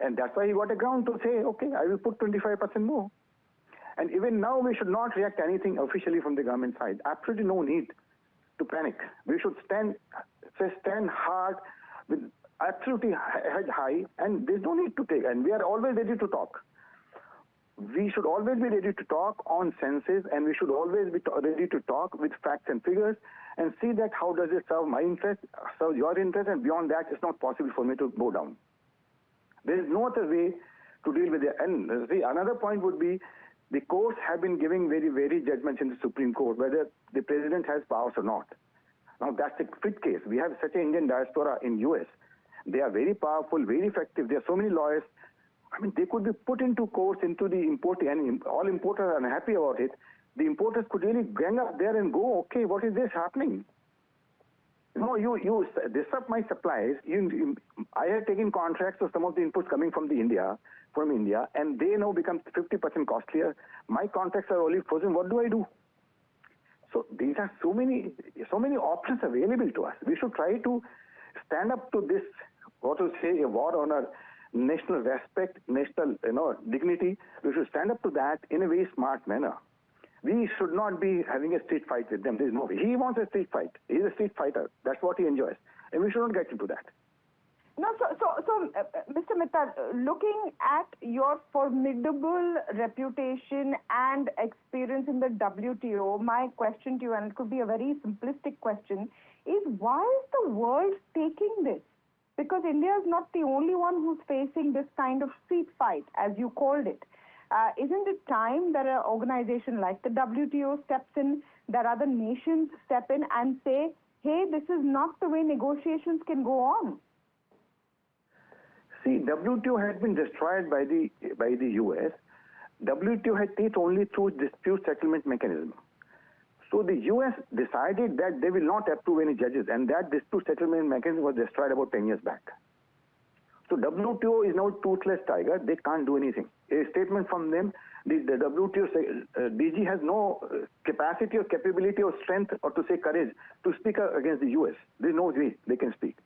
and that's why he got a ground to say, okay, I will put 25% more. And even now, we should not react anything officially from the government side. Absolutely no need to panic. We should stand hard with absolutely head high, and there's no need to take. And we are always ready to talk. We should always be ready to talk on senses, and we should always be ready to talk with facts and figures and see that how does it serve my interest, serve your interest, and beyond that, it's not possible for me to go down. There is no other way to deal with it. And see, another point would be the courts have been giving very, very judgments in the Supreme Court whether the president has powers or not. Now, that's a fit case. We have such an Indian diaspora in US. They are very powerful, very effective. There are so many lawyers. I mean, they could be put into courts, into the importing, and all importers are unhappy about it. The importers could really gang up there and go, okay, what is this happening? No, you disrupt my supplies. I have taken contracts of some of the inputs coming from India, and they now become 50% costlier. My contracts are only frozen. What do I do? So these are so many options available to us. We should try to stand up to this, what to say, a war on our national respect, national dignity. We should stand up to that in a very smart manner. We should not be having a street fight with them. There is no way. He wants a street fight. He's a street fighter. That's what he enjoys. And we should not get into that. No, so Mr. Mehta, looking at your formidable reputation and experience in the WTO, my question to you, and it could be a very simplistic question, is why is the world taking this? Because India is not the only one who's facing this kind of street fight, as you called it. Isn't it time that an organization like the WTO steps in, that other nations step in and say, hey, this is not the way negotiations can go on? See, WTO has been destroyed by the US. WTO had teeth only through dispute settlement mechanism. So the US decided that they will not approve any judges, and that dispute settlement mechanism was destroyed about 10 years back. So WTO is now toothless tiger. They can't do anything. A statement from them, the WTO DG has no capacity or capability or strength or to say courage to speak against the US. There's no way they can speak.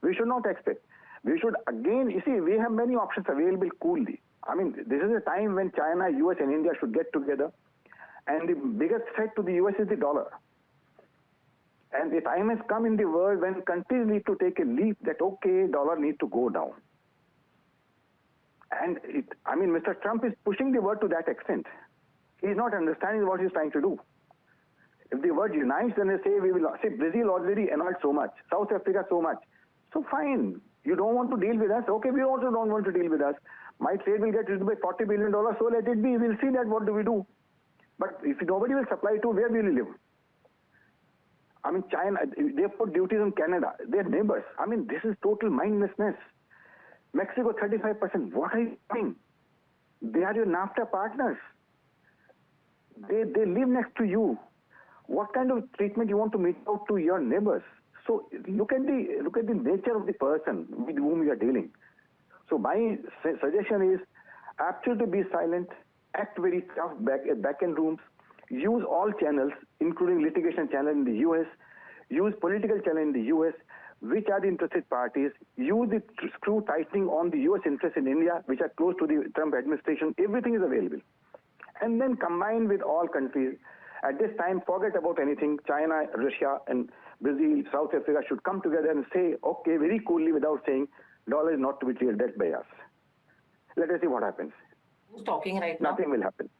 We should not expect. We should again, you see, we have many options available coolly. I mean, this is a time when China, US and India should get together. And the biggest threat to the US is the dollar. And the time has come in the world when countries need to take a leap that, okay, dollar needs to go down. And Mr. Trump is pushing the world to that extent. He's not understanding what he's trying to do. If the world unites, then they say, we will, say, Brazil already annoyed so much, South Africa so much. So fine, you don't want to deal with us. Okay, we also don't want to deal with us. My trade will get reduced by $40 billion, so let it be. We'll see that, what do we do? But if nobody will supply to, where will you live? I mean, China, they put duties on Canada. They're neighbors. I mean, this is total mindlessness. Mexico, 35%. What are you doing? They are your NAFTA partners. They live next to you. What kind of treatment you want to mete out to your neighbors? So look at the nature of the person with whom you are dealing. So my suggestion is absolutely be silent, act very tough back-end rooms, use all channels, including litigation channel in the US, use political channel in the US, which are the interested parties, use the screw tightening on the US interests in India, which are close to the Trump administration. Everything is available. And then combine with all countries. At this time, forget about anything. China, Russia, and Brazil, South Africa should come together and say, okay, very coolly without saying, dollar is not to be cleared debt by us. Let us see what happens. Who's talking right now? Nothing will happen.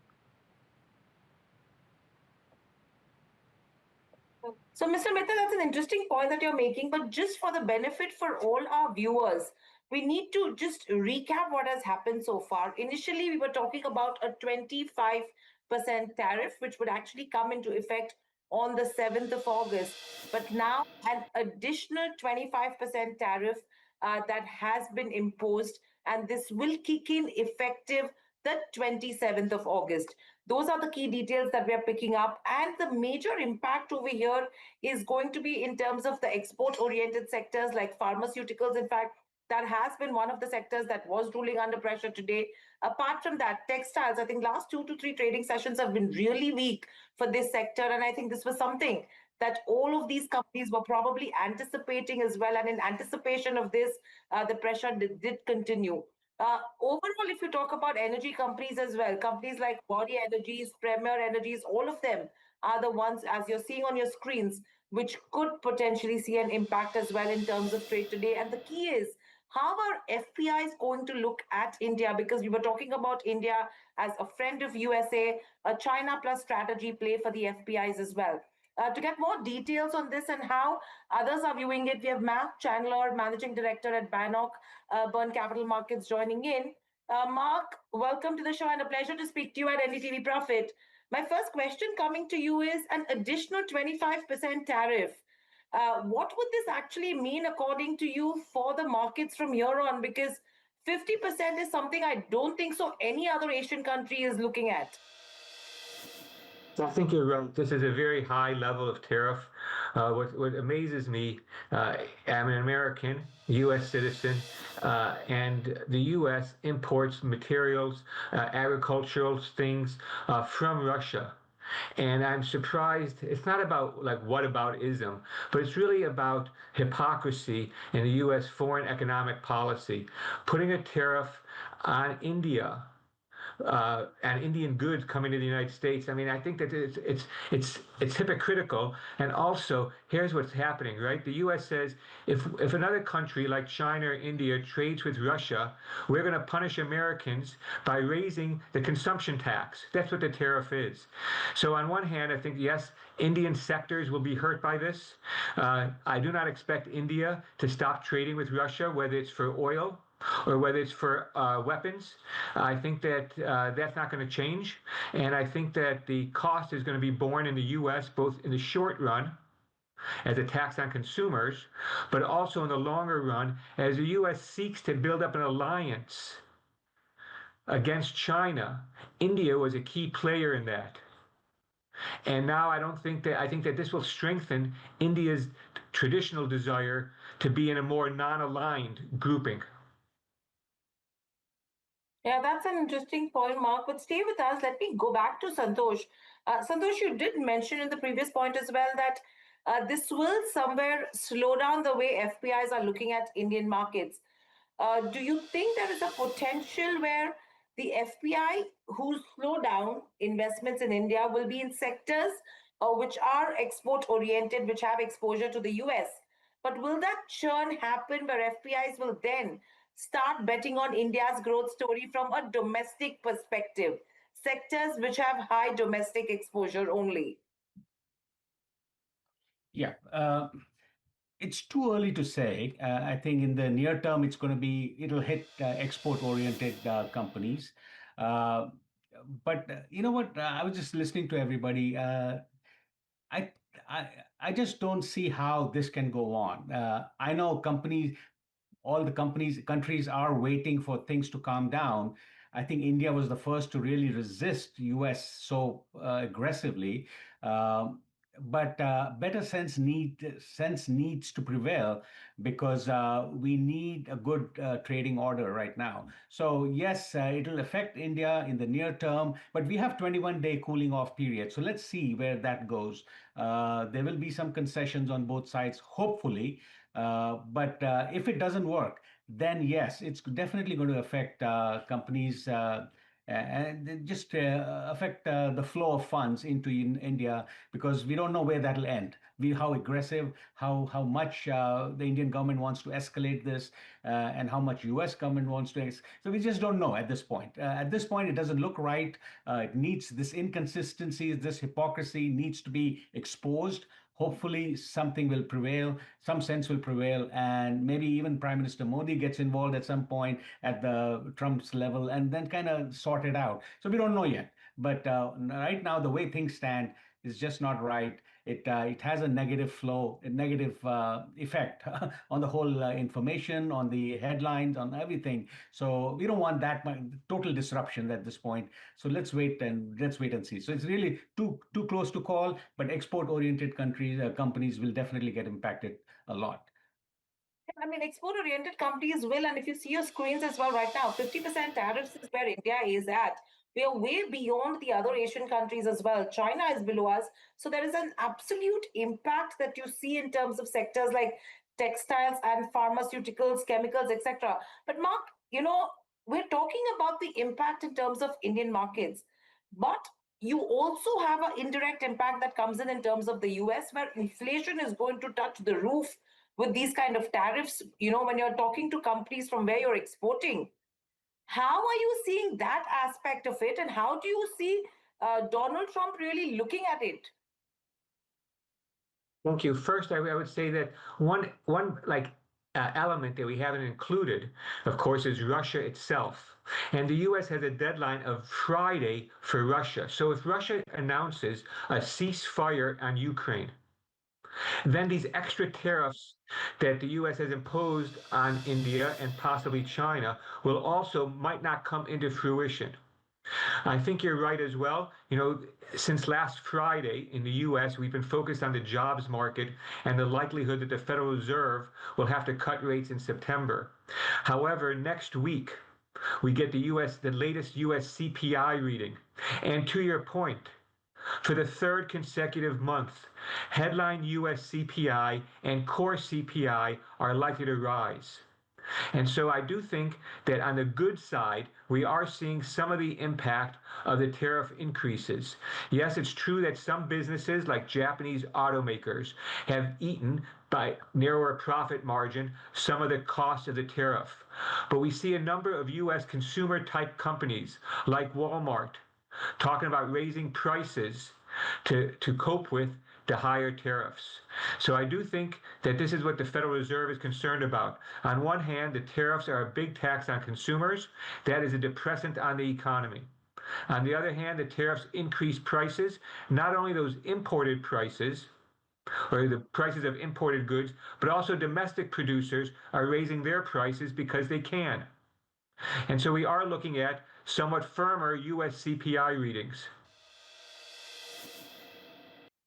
So, Mr. Mehta, that's an interesting point that you're making, but just for the benefit for all our viewers, we need to just recap what has happened so far. Initially, we were talking about a 25% tariff, which would actually come into effect on the 7th of August. But now an additional 25% tariff that has been imposed, and this will kick in effective the 27th of August. Those are the key details that we are picking up. And the major impact over here is going to be in terms of the export oriented sectors like pharmaceuticals. In fact, that has been one of the sectors that was ruling under pressure today. Apart from that, textiles, I think last 2 to 3 trading sessions have been really weak for this sector. And I think this was something that all of these companies were probably anticipating as well. And in anticipation of this, the pressure did continue. Overall, if you talk about energy companies as well, companies like Body Energies, Premier Energies, all of them are the ones, as you're seeing on your screens, which could potentially see an impact as well in terms of trade today. And the key is, how are FPIs going to look at India? Because we were talking about India as a friend of USA, a China plus strategy play for the FPIs as well. To get more details on this and how others are viewing it, we have Mark Chandler, Managing Director at Bannock Burn Capital Markets, joining in. Mark, welcome to the show and a pleasure to speak to you at NDTV Profit. My first question coming to you is an additional 25% tariff. What would this actually mean, according to you, for the markets from here on? Because 50% is something I don't think so any other Asian country is looking at. I think you're right. This is a very high level of tariff. What amazes me, I'm an American, U.S. citizen, and the U.S. imports materials, agricultural things from Russia. And I'm surprised. It's not about like whataboutism, but it's really about hypocrisy in the U.S. foreign economic policy, putting a tariff on India and Indian goods coming to the United States. I mean, I think that it's hypocritical. And also, here's what's happening, right? The U.S. says if another country like China or India trades with Russia, we're going to punish Americans by raising the consumption tax. That's what the tariff is. So on one hand, I think yes, Indian sectors will be hurt by this. I do not expect India to stop trading with Russia, whether it's for oil or whether it's for weapons. I think that that's not going to change. And I think that the cost is going to be borne in the U.S., both in the short run as a tax on consumers, but also in the longer run as the U.S. seeks to build up an alliance against China. India was a key player in that. And now I think that this will strengthen India's traditional desire to be in a more non-aligned grouping. Yeah, that's an interesting point, Mark. But stay with us. Let me go back to Santosh. Santosh, you did mention in the previous point as well that this will somewhere slow down the way FPIs are looking at Indian markets. Do you think there is a potential where the FPI who slow down investments in India will be in sectors which are export oriented, which have exposure to the US? But will that churn happen where FPIs will then start betting on India's growth story from a domestic perspective, sectors which have high domestic exposure only? Yeah, it's too early to say. I think in the near term, it'll hit export-oriented companies. But you know what? I was just listening to everybody. I, I, I just don't see how this can go on. I know all the countries are waiting for things to calm down. I think India was the first to really resist US so aggressively. But better sense needs to prevail because we need a good trading order right now. So yes, it'll affect India in the near term, but we have 21-day cooling off period. So let's see where that goes. There will be some concessions on both sides, hopefully. But if it doesn't work, then yes, it's definitely going to affect companies and just affect the flow of funds into India because we don't know where that'll end. How aggressive, how much the Indian government wants to escalate this, and how much U.S. government wants to. So we just don't know at this point. At this point, it doesn't look right. It needs this inconsistency, this hypocrisy needs to be exposed. Hopefully something will prevail, some sense will prevail, and maybe even Prime Minister Modi gets involved at some point at the Trump's level and then kind of sort it out. So we don't know yet. But right now, the way things stand is just not right. it has a negative flow, a negative effect on the whole information, on the headlines, on everything. So we don't want that total disruption at this point. So let's wait and see. So it's really too close to call, but export-oriented countries companies will definitely get impacted a lot. I mean, export-oriented companies will, and if you see your screens as well right now, 50% tariffs is where India is at. We are way beyond the other Asian countries as well. China is below us. So there is an absolute impact that you see in terms of sectors like textiles and pharmaceuticals, chemicals, etc. But Mark, we're talking about the impact in terms of Indian markets. But you also have an indirect impact that comes in terms of the US, where inflation is going to touch the roof with these kind of tariffs, when you're talking to companies from where you're exporting. How are you seeing that aspect of it, and how do you see Donald Trump really looking at it? Thank you. First, I would say that one element that we haven't included, of course, is Russia itself. And the U.S. has a deadline of Friday for Russia. So if Russia announces a ceasefire on Ukraine, then these extra tariffs that the U.S. has imposed on India and possibly China might not come into fruition. I think you're right as well. Since last Friday in the U.S., we've been focused on the jobs market and the likelihood that the Federal Reserve will have to cut rates in September. However, next week, we get the latest U.S. CPI reading. And to your point, for the third consecutive month, headline U.S. CPI and core CPI are likely to rise. And so I do think that on the good side, we are seeing some of the impact of the tariff increases. Yes, it's true that some businesses like Japanese automakers have eaten by narrower profit margin some of the cost of the tariff. But we see a number of U.S. consumer type companies like Walmart talking about raising prices to cope with the higher tariffs. So I do think that this is what the Federal Reserve is concerned about. On one hand, the tariffs are a big tax on consumers. That is a depressant on the economy. On the other hand, the tariffs increase prices, not only those imported prices, or the prices of imported goods, but also domestic producers are raising their prices because they can. And so we are looking at somewhat firmer U.S. CPI readings.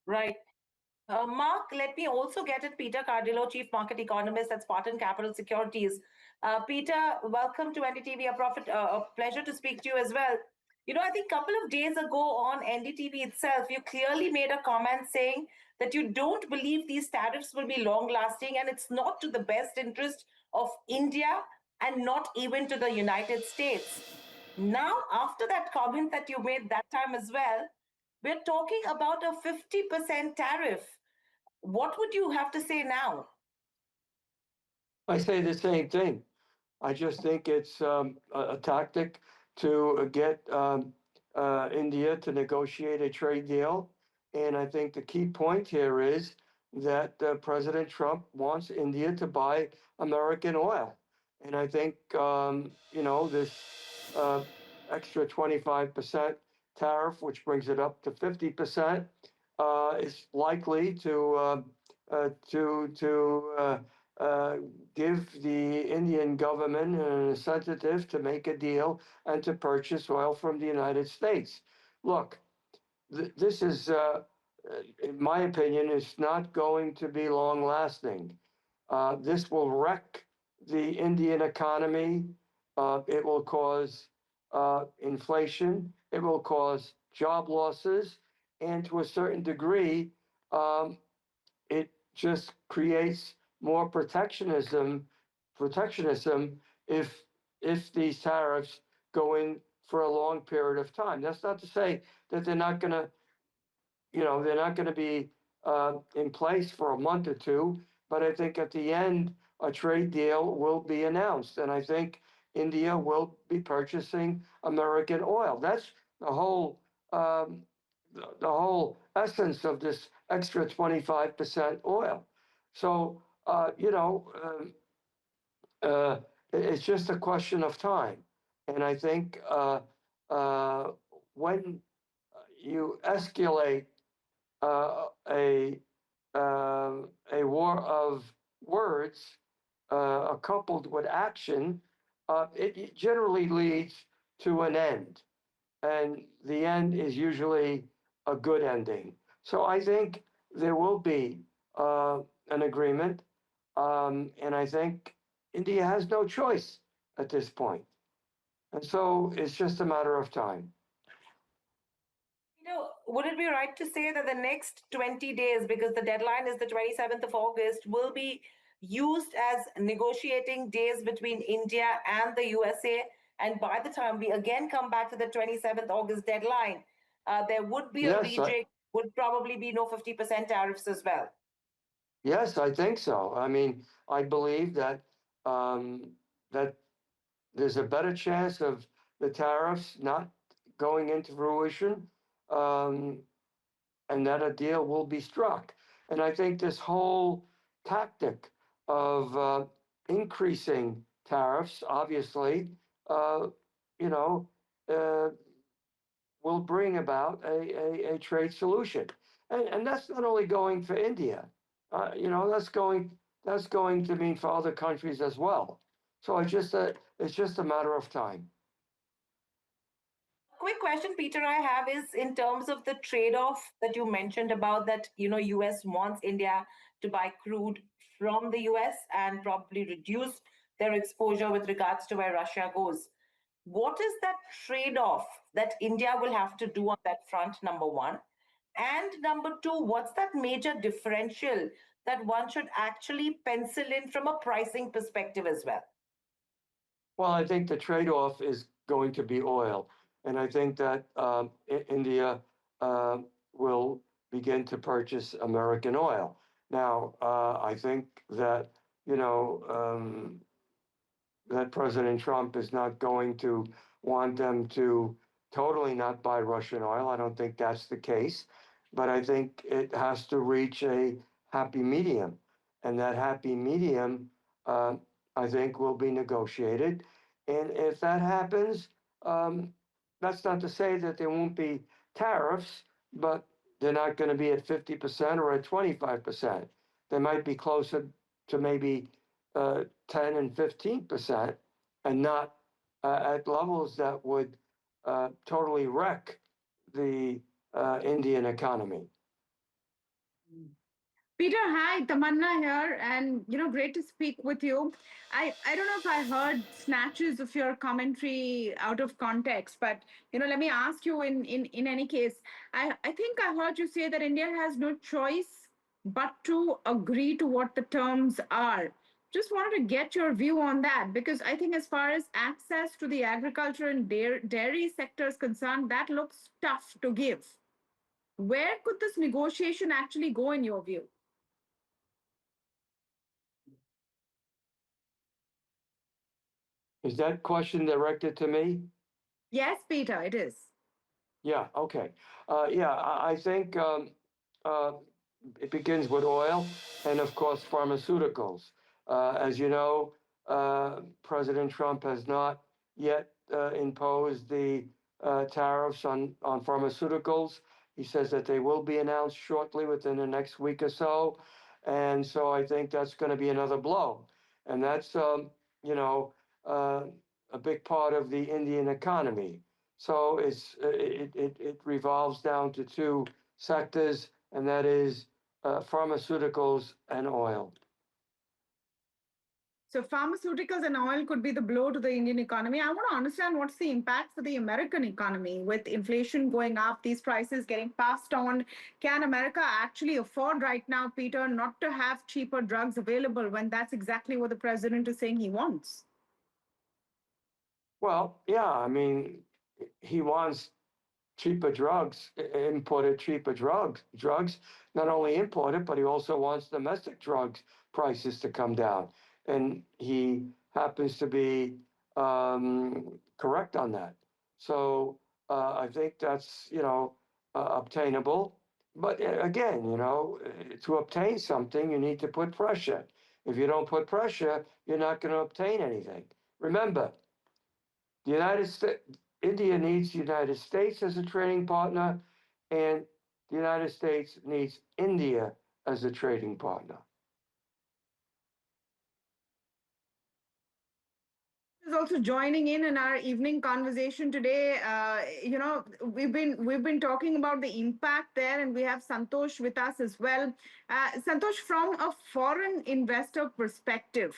Right. Mark, let me also get at Peter Cardillo, Chief Market Economist at Spartan Capital Securities. Peter, welcome to NDTV Profit. A pleasure to speak to you as well. I think a couple of days ago on NDTV itself, you clearly made a comment saying that you don't believe these tariffs will be long lasting, and it's not to the best interest of India and not even to the United States. Now, after that comment that you made that time as well, we're talking about a 50% tariff. What would you have to say now? I say the same thing. I just think it's a tactic to get India to negotiate a trade deal. And I think the key point here is that President Trump wants India to buy American oil. And I think, this extra 25% tariff, which brings it up to 50%, is likely to give the Indian government an incentive to make a deal and to purchase oil from the United States. Look, this is, in my opinion, is not going to be long lasting. This will wreck the Indian economy. It will cause inflation. It will cause job losses. And to a certain degree, it just creates more protectionism if these tariffs go in for a long period of time. That's not to say that they're not going to be in place for a month or two, but I think at the end a trade deal will be announced, and I think India will be purchasing American oil. That's the whole essence of this extra 25% oil. So it's just a question of time, and I think when you escalate a war of words coupled with action, it generally leads to an end. And the end is usually a good ending. So I think there will be an agreement. And I think India has no choice at this point. And so it's just a matter of time. Would it be right to say that the next 20 days, because the deadline is the 27th of August, will be used as negotiating days between India and the USA? And by the time we again come back to the 27th August deadline, there would be a rejig, would probably be no 50% tariffs as well. Yes, I think so. I mean, I believe that that there's a better chance of the tariffs not going into fruition, and that a deal will be struck. And I think this whole tactic of increasing tariffs, obviously, you know, will bring about a trade solution. And that's not only going for India, that's going to mean for other countries as well. So it's just a matter of time. Quick question, Peter, I have is in terms of the trade-off that you mentioned about that, US wants India to buy crude from the US and probably reduce their exposure with regards to where Russia goes. What is that trade-off that India will have to do on that front, number one? And number two, what's that major differential that one should actually pencil in from a pricing perspective as well? Well, I think the trade-off is going to be oil. And I think that India will begin to purchase American oil. Now, I think that, that President Trump is not going to want them to totally not buy Russian oil. I don't think that's the case. But I think it has to reach a happy medium. And that happy medium, I think, will be negotiated. And if that happens, that's not to say that there won't be tariffs, but they're not going to be at 50% or at 25%. They might be closer to maybe 10 and 15%, and not at levels that would totally wreck the Indian economy. Peter, hi, Tamanna here, and great to speak with you. I don't know if I heard snatches of your commentary out of context, but let me ask you in any case. I think I heard you say that India has no choice but to agree to what the terms are. Just wanted to get your view on that, because I think as far as access to the agriculture and dairy sector is concerned, that looks tough to give. Where could this negotiation actually go in your view? Is that question directed to me? Yes, Peter, it is. Yeah, okay. I think it begins with oil and, of course, pharmaceuticals. As you know, President Trump has not yet imposed the tariffs on pharmaceuticals. He says that they will be announced shortly within the next week or so. And so I think that's going to be another blow. And that's, a big part of the Indian economy. So it revolves down to two sectors, and that is pharmaceuticals and oil. So pharmaceuticals and oil could be the blow to the Indian economy. I want to understand what's the impact for the American economy with inflation going up, these prices getting passed on. Can America actually afford right now, Peter, not to have cheaper drugs available when that's exactly what the president is saying he wants? Well, yeah, I mean, he wants cheaper drugs, imported cheaper drugs, not only imported, but he also wants domestic drugs prices to come down. And he happens to be correct on that. So I think that's, obtainable. But again, to obtain something, you need to put pressure. If you don't put pressure, you're not going to obtain anything. Remember, India needs the United States as a trading partner, and the United States needs India as a trading partner. Is also joining in our evening conversation today. We've been talking about the impact there, and we have Santosh with us as well. Santosh, from a foreign investor perspective,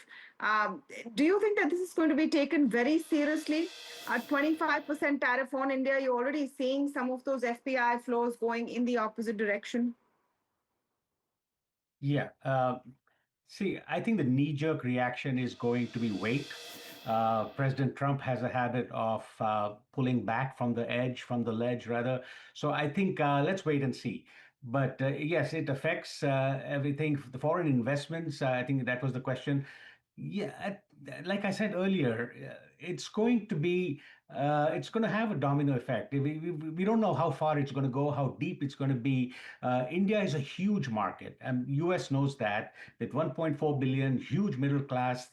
do you think that this is going to be taken very seriously? A 25% tariff on India, you're already seeing some of those FPI flows going in the opposite direction. Yeah. See, I think the knee-jerk reaction is going to be wait. President Trump has a habit of pulling back from the edge, from the ledge, rather. So I think let's wait and see. But yes, it affects everything. The foreign investments, I think that was the question. Yeah, like I said earlier, it's going to be, it's going to have a domino effect. We don't know how far it's going to go, how deep it's going to be. India is a huge market, and US knows that, with 1.4 billion, huge middle class,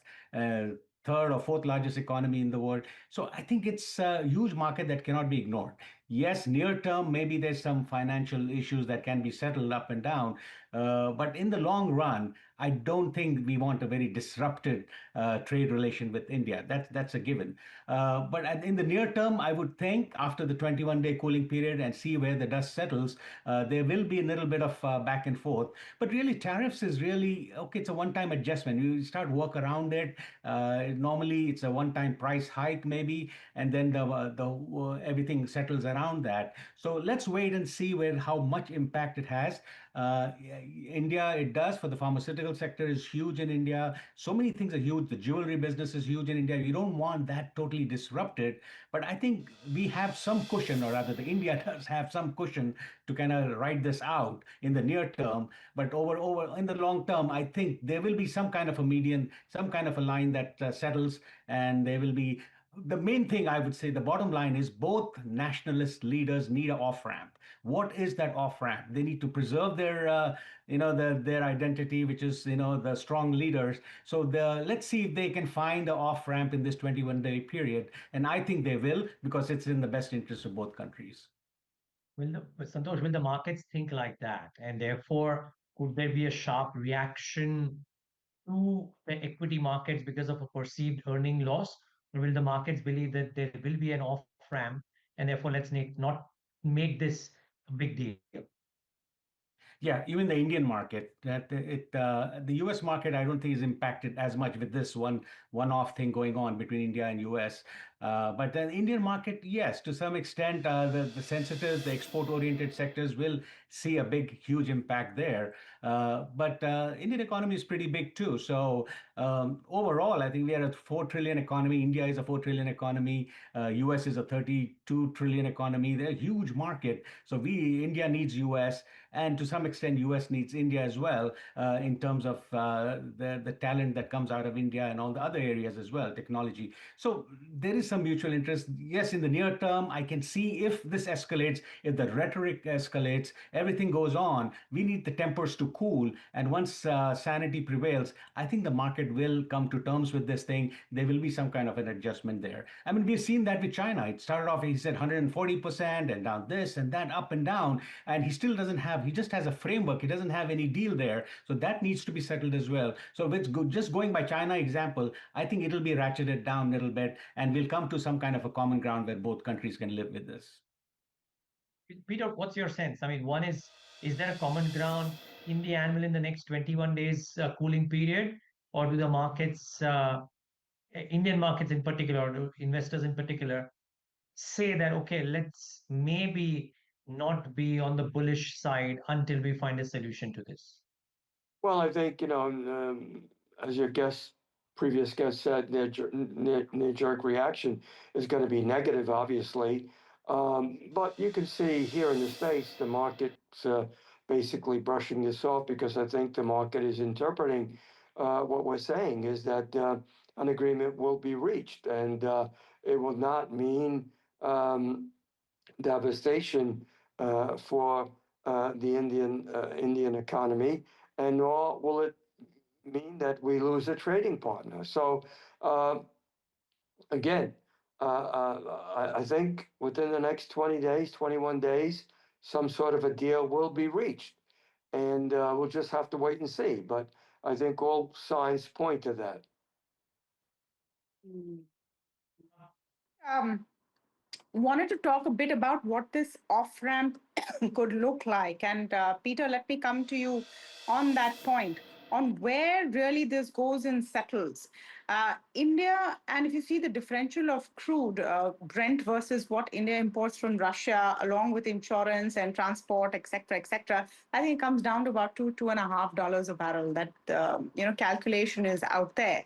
third or fourth largest economy in the world. So I think it's a huge market that cannot be ignored. Yes, near term, maybe there's some financial issues that can be settled up and down. But in the long run, I don't think we want a very disrupted trade relation with India. That's a given. But in the near term, I would think after the 21-day cooling period and see where the dust settles, there will be a little bit of back and forth. But really, tariffs is really okay. It's a one-time adjustment. You start work around it. Normally, it's a one-time price hike maybe, and then everything settles around that. So let's wait and see how much impact it has. India, it does, for the pharmaceutical sector is huge in India. So many things are huge. The jewelry business is huge in India. You don't want that totally disrupted. But I think we have some cushion, or rather, the India does have some cushion to kind of ride this out in the near term. But over in the long term, I think there will be some kind of a median, some kind of a line that settles, and there will be. The main thing I would say, the bottom line is both nationalist leaders need an off ramp. What is that off ramp? They need to preserve their identity, which is the strong leaders. So let's see if they can find the off ramp in this 21-day period, and I think they will, because it's in the best interest of both countries. Santosh, will the markets think like that, and therefore could there be a sharp reaction to the equity markets because of a perceived earning loss? Or will the markets believe that there will be an off ramp, and therefore let's not make this a big deal? Yeah, even the Indian market, the U.S. market, I don't think is impacted as much with this one-off thing going on between India and U.S. But the Indian market, yes, to some extent, the sensitive, the export-oriented sectors will see a huge impact there. But Indian economy is pretty big too. So overall, I think we are a 4 trillion economy. India is a 4 trillion economy. U.S. is a 32 trillion economy. They're a huge market. So India needs U.S. and to some extent, U.S. needs India as well in terms of the talent that comes out of India and all the other areas as well, technology. So there is some mutual interest. Yes, in the near term, I can see if this escalates, if the rhetoric escalates, everything goes on, we need the tempers to cool. And once sanity prevails, I think the market will come to terms with this thing. There will be some kind of an adjustment there. I mean, we've seen that with China. It started off, he said 140%, and now this and that, up and down. And he still doesn't have, he just has a framework. He doesn't have any deal there. So that needs to be settled as well. So with just going by China example, I think it'll be ratcheted down a little bit, and we'll come to some kind of a common ground where both countries can live with this. Peter, what's your sense? I mean, one is there a common ground in the annual in the next 21 days cooling period, or do the markets, Indian markets in particular, or investors in particular, say that, okay, let's maybe not be on the bullish side until we find a solution to this? Well, I think, as your previous guest said, knee-jerk reaction is going to be negative, obviously. But you can see here in the States, the market's basically brushing this off, because I think the market is interpreting what we're saying is that an agreement will be reached, and it will not mean devastation for the Indian economy, and nor will it mean that we lose a trading partner. So again, I think within the next 20 days, 21 days, some sort of a deal will be reached. And we'll just have to wait and see. But I think all signs point to that. Wanted to talk a bit about what this off ramp could look like. And Peter, let me come to you on that point, on where really this goes and settles. India, and if you see the differential of crude, Brent versus what India imports from Russia, along with insurance and transport, et cetera, I think it comes down to about $2.5 a barrel. That calculation is out there.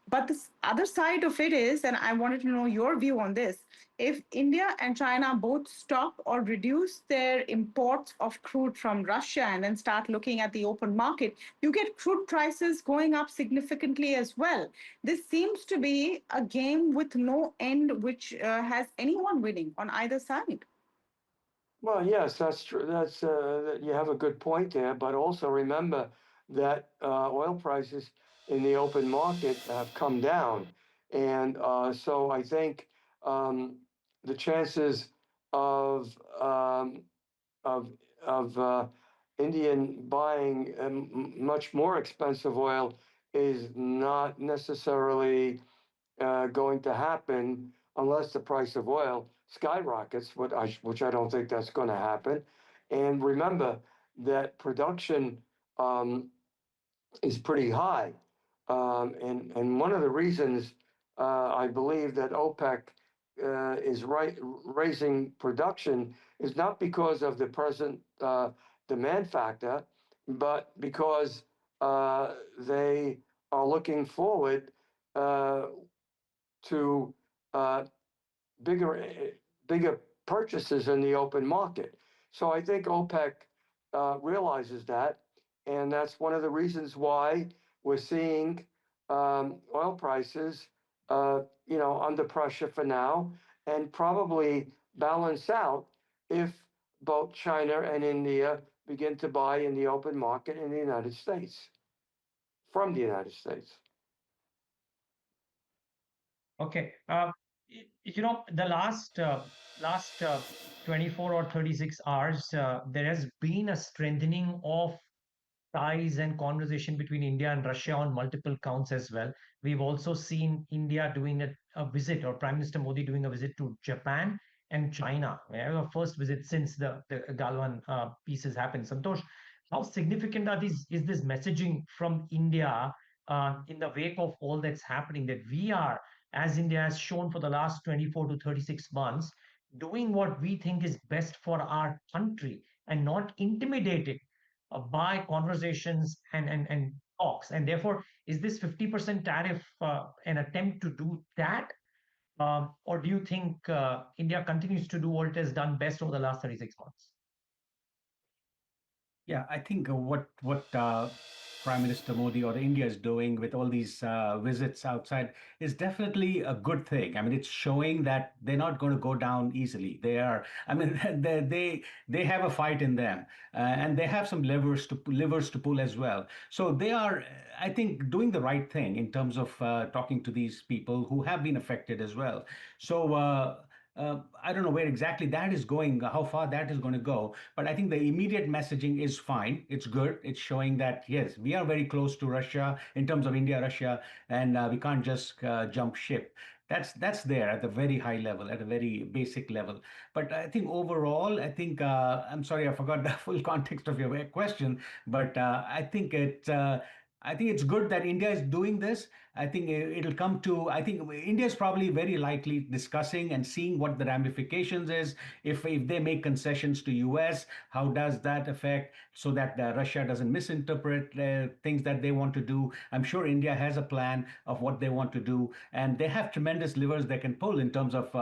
But the other side of it is, and I wanted to know your view on this, if India and China both stop or reduce their imports of crude from Russia and then start looking at the open market, you get crude prices going up significantly as well. This seems to be a game with no end, which has anyone winning on either side. Well, yes, that's true. That's you have a good point there, but also remember that oil prices in the open market have come down, and so I think the chances of Indian buying much more expensive oil is not necessarily going to happen unless the price of oil skyrockets, which I don't think that's going to happen. And remember that production is pretty high. And one of the reasons I believe that OPEC is raising production is not because of the present demand factor, but because they are looking forward to bigger purchases in the open market. So I think OPEC realizes that, and that's one of the reasons why we're seeing oil prices, under pressure for now, and probably balance out if both China and India begin to buy in the open market in the United States, from the United States. Okay. The last 24 or 36 hours, there has been a strengthening of ties and conversation between India and Russia on multiple counts as well. We've also seen India doing a visit, or Prime Minister Modi doing a visit to Japan and China. A first visit since the Galwan pieces happened. Santosh, how significant is this messaging from India in the wake of all that's happening, that we are, as India has shown for the last 24 to 36 months, doing what we think is best for our country and not intimidated by conversations and talks? And therefore, is this 50% tariff an attempt to do that? Or do you think India continues to do what it has done best over the last 36 months? Yeah, I think what Prime Minister Modi or India is doing with all these visits outside is definitely a good thing. I mean, it's showing that they're not going to go down easily. They are, I mean, they have a fight in them, and they have some levers to pull as well. So they are, I think, doing the right thing in terms of talking to these people who have been affected as well. So. I don't know where exactly that is going, how far that is going to go, but I think the immediate messaging is fine. It's good. It's showing that, yes, we are very close to Russia in terms of India, Russia, and we can't just jump ship. That's there at the very high level, at a very basic level. But I think overall, I think, I'm sorry, I forgot the full context of your question, but I think it's good that India is doing this. I think it'll come to, I think India is probably very likely discussing and seeing what the ramifications is. If they make concessions to US, how does that affect, so that Russia doesn't misinterpret things that they want to do? I'm sure India has a plan of what they want to do, and they have tremendous levers they can pull in terms of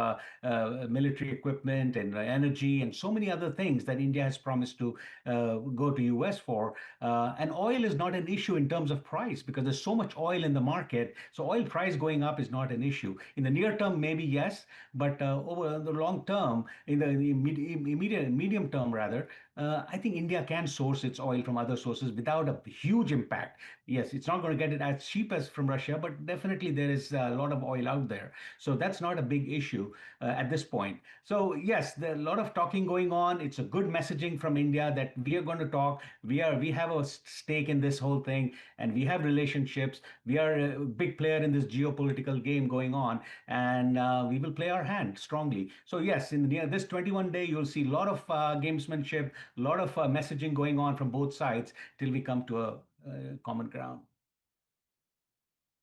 military equipment and energy and so many other things that India has promised to go to US for. And oil is not an issue in terms of price, because there's so much oil in the market. So oil price going up is not an issue. In the near term, maybe yes, but over the long term, in the immediate medium term rather, I think India can source its oil from other sources without a huge impact. Yes, it's not going to get it as cheap as from Russia, but definitely there is a lot of oil out there. So that's not a big issue at this point. So yes, there are a lot of talking going on. It's a good messaging from India that we are going to talk. We have a stake in this whole thing, and we have relationships. We are a big player in this geopolitical game going on, and we will play our hand strongly. So yes, in this 21 day, you'll see a lot of gamesmanship, a lot of messaging going on from both sides till we come to a common ground.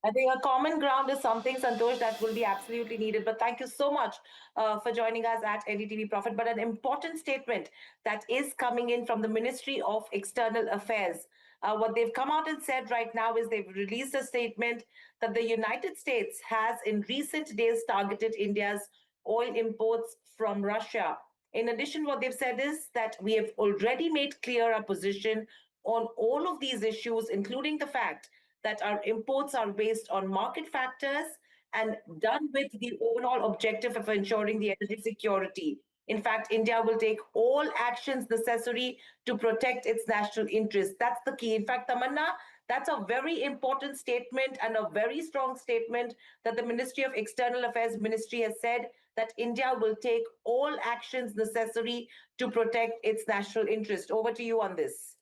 I think a common ground is something, Santosh, that will be absolutely needed. But thank you so much for joining us at NDTV Profit. But an important statement that is coming in from the Ministry of External Affairs. What they've come out and said right now is they've released a statement that the United States has in recent days targeted India's oil imports from Russia. In addition, what they've said is that we have already made clear our position on all of these issues, including the fact that our imports are based on market factors and done with the overall objective of ensuring the energy security. In fact, India will take all actions necessary to protect its national interests. That's the key. In fact, Tamanna, that's a very important statement and a very strong statement that the Ministry of External Affairs Ministry has said that India will take all actions necessary to protect its national interest. Over to you on this.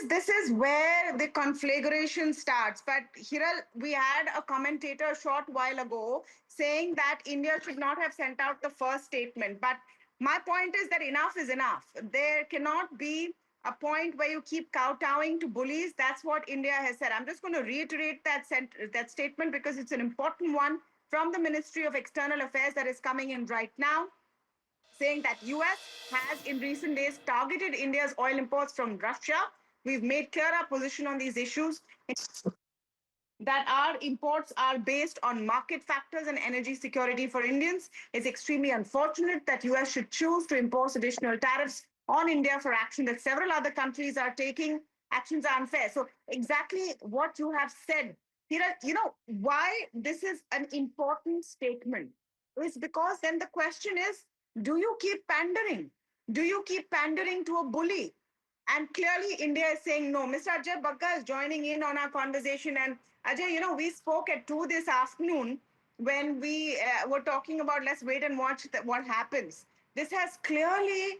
This is where the conflagration starts. But Hiral, we had a commentator a short while ago saying that India should not have sent out the first statement. But my point is that enough is enough. There cannot be a point where you keep kowtowing to bullies. That's what India has said. I'm just going to reiterate that statement because it's an important one from the Ministry of External Affairs that is coming in right now, saying that US has in recent days targeted India's oil imports from Russia. We've made clear our position on these issues, that our imports are based on market factors and energy security for Indians. It's extremely unfortunate that US should choose to impose additional tariffs on India for action that several other countries are taking. Actions are unfair. So exactly what you have said, Hiral, why this is an important statement is because then the question is, do you keep pandering? Do you keep pandering to a bully? And clearly, India is saying no. Mr. Ajay Bagga is joining in on our conversation. And Ajay, we spoke at 2 this afternoon when we were talking about let's wait and watch what happens. This has clearly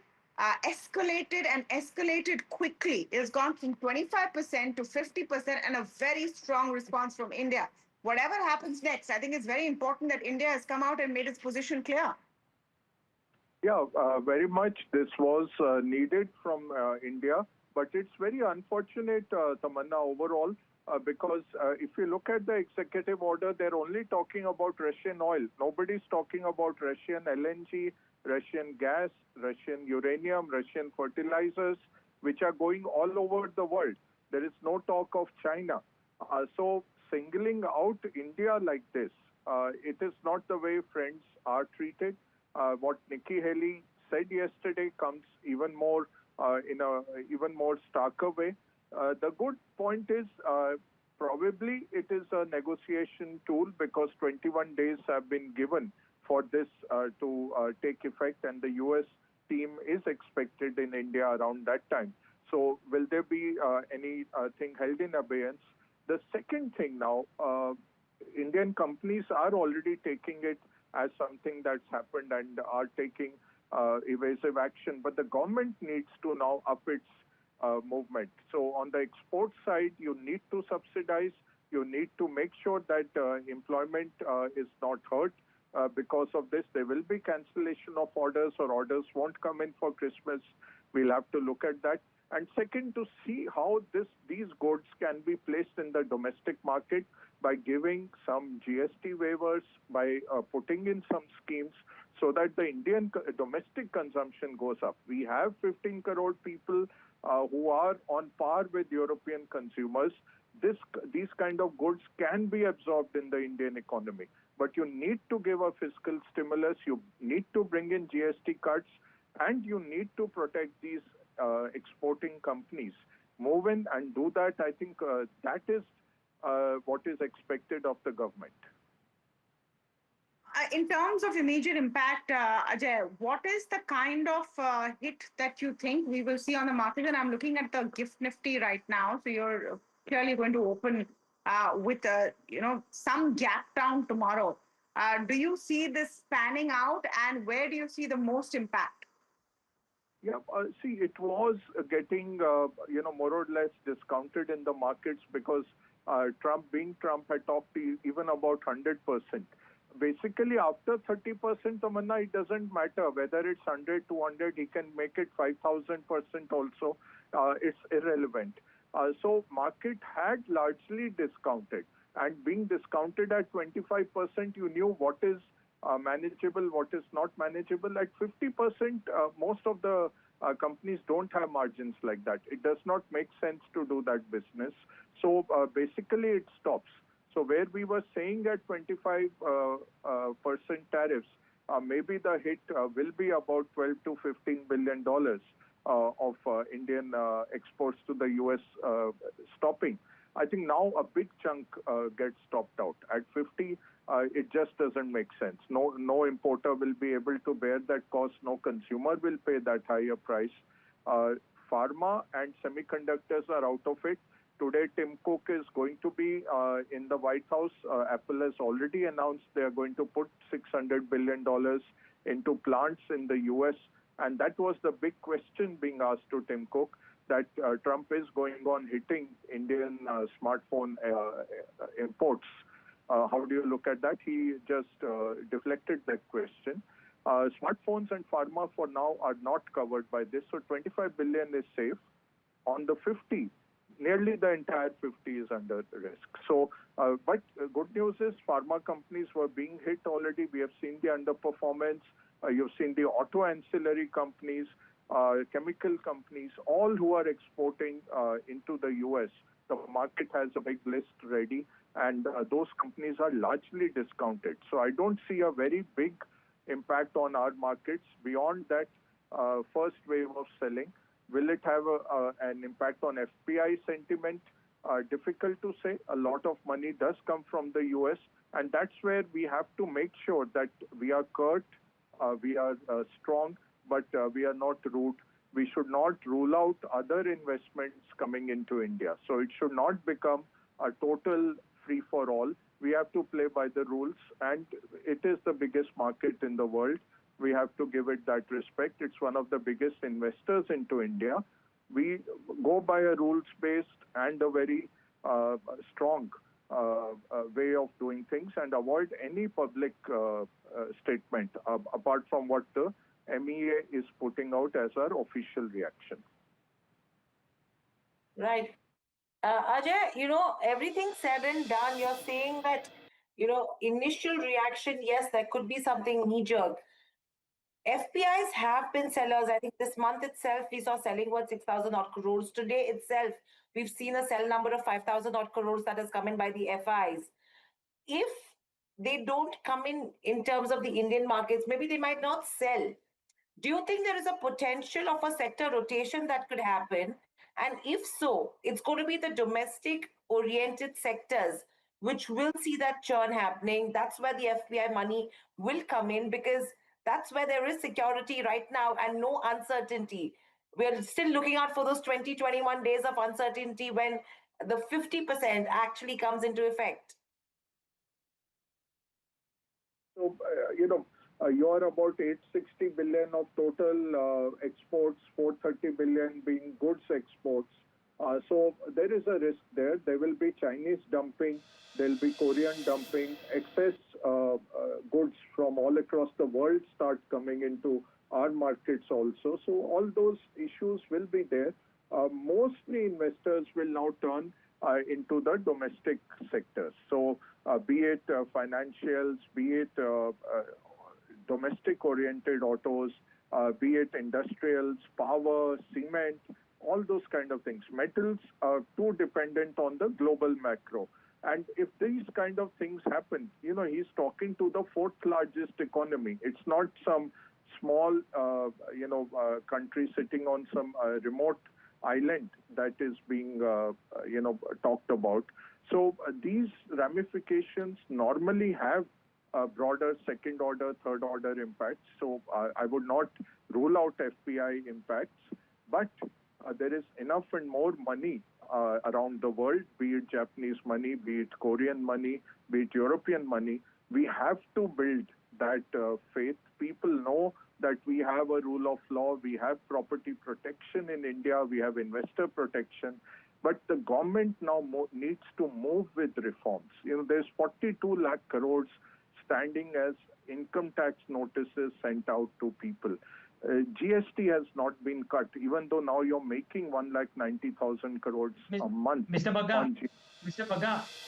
escalated and escalated quickly. It's gone from 25% to 50% and a very strong response from India. Whatever happens next, I think it's very important that India has come out and made its position clear. Yeah, very much. This was needed from India, but it's very unfortunate, Tamanna, overall, because if you look at the executive order, they're only talking about Russian oil. Nobody's talking about Russian LNG, Russian gas, Russian uranium, Russian fertilizers, which are going all over the world. There is no talk of China. So singling out India like this, it is not the way friends are treated. What Nikki Haley said yesterday comes even more in a even more starker way. The good point is probably it is a negotiation tool because 21 days have been given for this to take effect, and the US team is expected in India around that time. So will there be anything held in abeyance? The second thing now, Indian companies are already taking it as something that's happened and are taking evasive action. But the government needs to now up its movement. So on the export side, you need to subsidize. You need to make sure that employment is not hurt. Because of this, there will be cancellation of orders or orders won't come in for Christmas. We'll have to look at that. And second, to see how these goods can be placed in the domestic market by giving some GST waivers, by putting in some schemes so that the Indian domestic consumption goes up. We have 15 crore people who are on par with European consumers. These kind of goods can be absorbed in the Indian economy. But you need to give a fiscal stimulus, you need to bring in GST cuts, and you need to protect these exporting companies. Move in and do that. I think that is what is expected of the government. In terms of immediate impact, Ajay, what is the kind of hit that you think we will see on the market? And I'm looking at the gift nifty right now. So you're clearly going to open with some gap down tomorrow. Do you see this panning out, and where do you see the most impact? Yeah, see, it was getting, more or less discounted in the markets because Trump, had talked even about 100%. Basically, after 30%, Tamanna, it doesn't matter whether it's 100, 200, he can make it 5,000% also. It's irrelevant. So market had largely discounted, and being discounted at 25%, you knew what is manageable, what is not manageable. At 50%, most of the companies don't have margins like that. It does not make sense to do that business. So basically, it stops. So where we were saying at 25% tariffs, maybe the hit will be about $12 to $15 billion of Indian exports to the US stopping. I think now a big chunk gets stopped out. At 50, it just doesn't make sense. No importer will be able to bear that cost. No consumer will pay that higher price. Pharma and semiconductors are out of it. Today, Tim Cook is going to be in the White House. Apple has already announced they are going to put $600 billion into plants in the US. And that was the big question being asked to Tim Cook, that Trump is going on hitting Indian smartphone imports. How do you look at that? He just deflected that question. Smartphones and pharma for now are not covered by this. So 25 billion is safe. On the 50, nearly the entire 50 is under risk. So, but good news is pharma companies were being hit already. We have seen the underperformance. You've seen the auto ancillary companies, chemical companies, all who are exporting into the US. The market has a big list ready, and those companies are largely discounted. So I don't see a very big impact on our markets beyond that first wave of selling. Will it have an impact on FPI sentiment? Difficult to say. A lot of money does come from the US, and that's where we have to make sure that we are curt, we are strong, but we are not rude. We should not rule out other investments coming into India. So it should not become a total free-for-all. We have to play by the rules, and it is the biggest market in the world. We have to give it that respect. It's one of the biggest investors into India. We go by a rules-based and a very strong way of doing things and avoid any public statement apart from what the MEA is putting out as our official reaction. Right. Ajay, everything said and done, you're saying that, initial reaction, yes, there could be something knee-jerk. FPIs have been sellers. I think this month itself, we saw selling worth 6,000 odd crores. Today itself, we've seen a sell number of 5,000 odd crores that has come in by the FIs. If they don't come in terms of the Indian markets, maybe they might not sell. Do you think there is a potential of a sector rotation that could happen? And if so, it's going to be the domestic oriented sectors which will see that churn happening. That's where the FPI money will come in, because that's where there is security right now and no uncertainty. We're still looking out for those 20, 21 days of uncertainty when the 50% actually comes into effect. So, you're about 860 billion of total exports, 430 billion being goods exports. So there is a risk there. There will be Chinese dumping, there will be Korean dumping, excess goods from all across the world start coming into our markets also. So all those issues will be there. Mostly investors will now turn into the domestic sectors. So be it financials, be it domestic-oriented autos, be it industrials, power, cement, all those kind of things. Metals are too dependent on the global macro. And if these kind of things happen, he's talking to the fourth largest economy. It's not some small, country sitting on some remote island that is being, talked about. So these ramifications normally have broader second order, third order impacts. So I would not rule out FPI impacts, but there is enough and more money around the world, be it Japanese money, be it Korean money, be it European money. We have to build that faith. People know that we have a rule of law, we have property protection in India, we have investor protection, but the government now needs to move with reforms. There's 42 lakh crores standing as income tax notices sent out to people. GST has not been cut, even though now you're making 1,90,000 crores a month. Mr. Bagga,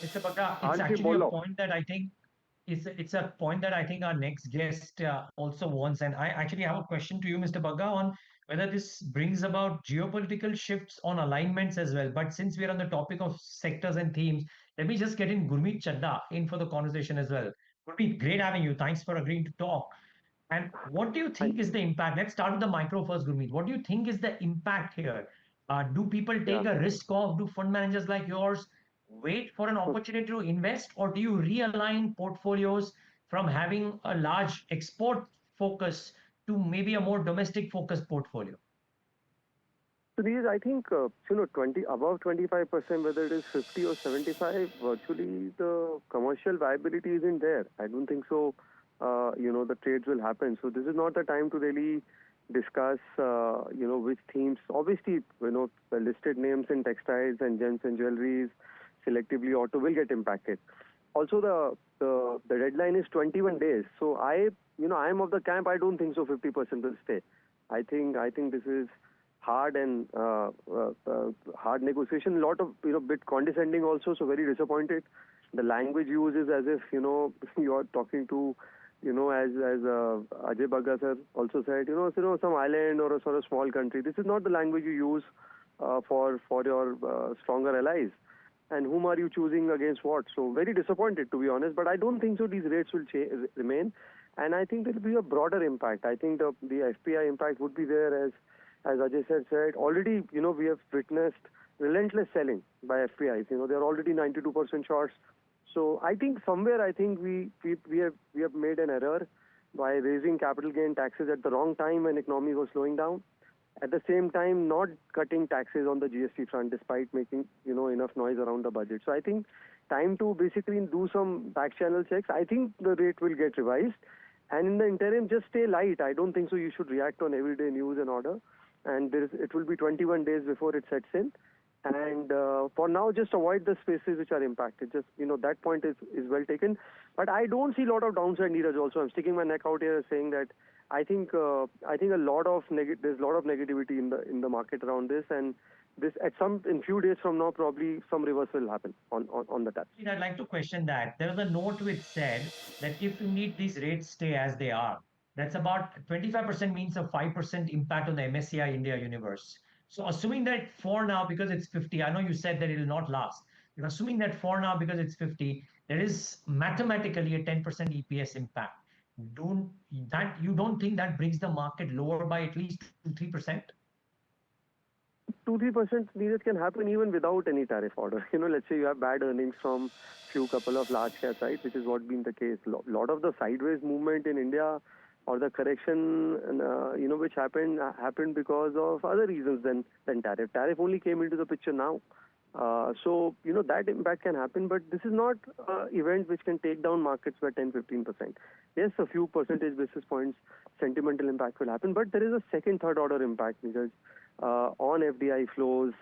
it's actually a point that I think it's a point that I think our next guest also wants. And I actually have a question to you, Mr. Bagga, on whether this brings about geopolitical shifts on alignments as well. But since we're on the topic of sectors and themes, let me just get in Gurmeet Chadda in for the conversation as well. Gurmeet, great having you. Thanks for agreeing to talk. And what do you think is the impact? Let's start with the micro first, Gurmeet. What do you think is the impact here? Do people take a risk off? Do fund managers like yours wait for an opportunity to invest, or do you realign portfolios from having a large export focus to maybe a more domestic focused portfolio? So these, I think, 20 above 25%, whether it is 50 or 75, virtually the commercial viability isn't there. I don't think so. The trades will happen. So this is not the time to really discuss, which themes. Obviously, the listed names in textiles and gems and jewelries, selectively auto will get impacted. Also, the deadline is 21 days. So I am of the camp. I don't think so. 50% will stay. I think this is hard and hard negotiation. A lot of bit condescending also. So very disappointed. The language used is as if you are talking to as Ajay Bagga sir also said, some island or a sort of small country. This is not the language you use for your stronger allies. And whom are you choosing against what? So very disappointed, to be honest. But I don't think so. These rates will remain, and I think there will be a broader impact. I think the FPI impact would be there, as Ajay said. Already, we have witnessed relentless selling by FPIs. They are already 92% shorts. So I think somewhere we have made an error by raising capital gain taxes at the wrong time when economy was slowing down. At the same time, not cutting taxes on the GST front despite making enough noise around the budget. So I think time to basically do some back channel checks. I think the rate will get revised, and in the interim, just stay light. I don't think so. You should react on everyday news and order, and it will be 21 days before it sets in. And for now, just avoid the spaces which are impacted. Just, that point is well taken. But I don't see a lot of downside, Neeraj. Also, I'm sticking my neck out here saying that I think there's a lot of negativity in the market around this, and this in few days from now probably some reversal will happen on the tax. I'd like to question that. There was a note which said that if indeed these rates stay as they are, that's about 25% means a 5% impact on the MSCI India universe. So assuming that for now, because it's 50, I know you said that it will not last. You're assuming that for now, because it's 50, there is mathematically a 10% EPS impact. You don't think that brings the market lower by at least 2-3%? 2-3% needed can happen even without any tariff order. Let's say you have bad earnings from couple of large cap sites, which is what been the case. A lot of the sideways movement in India or the correction, which happened because of other reasons than tariff. Tariff only came into the picture now. So, that impact can happen, but this is not an event which can take down markets by 10-15%. Yes, a few percentage basis points sentimental impact will happen, but there is a second, third order impact, because on FDI flows,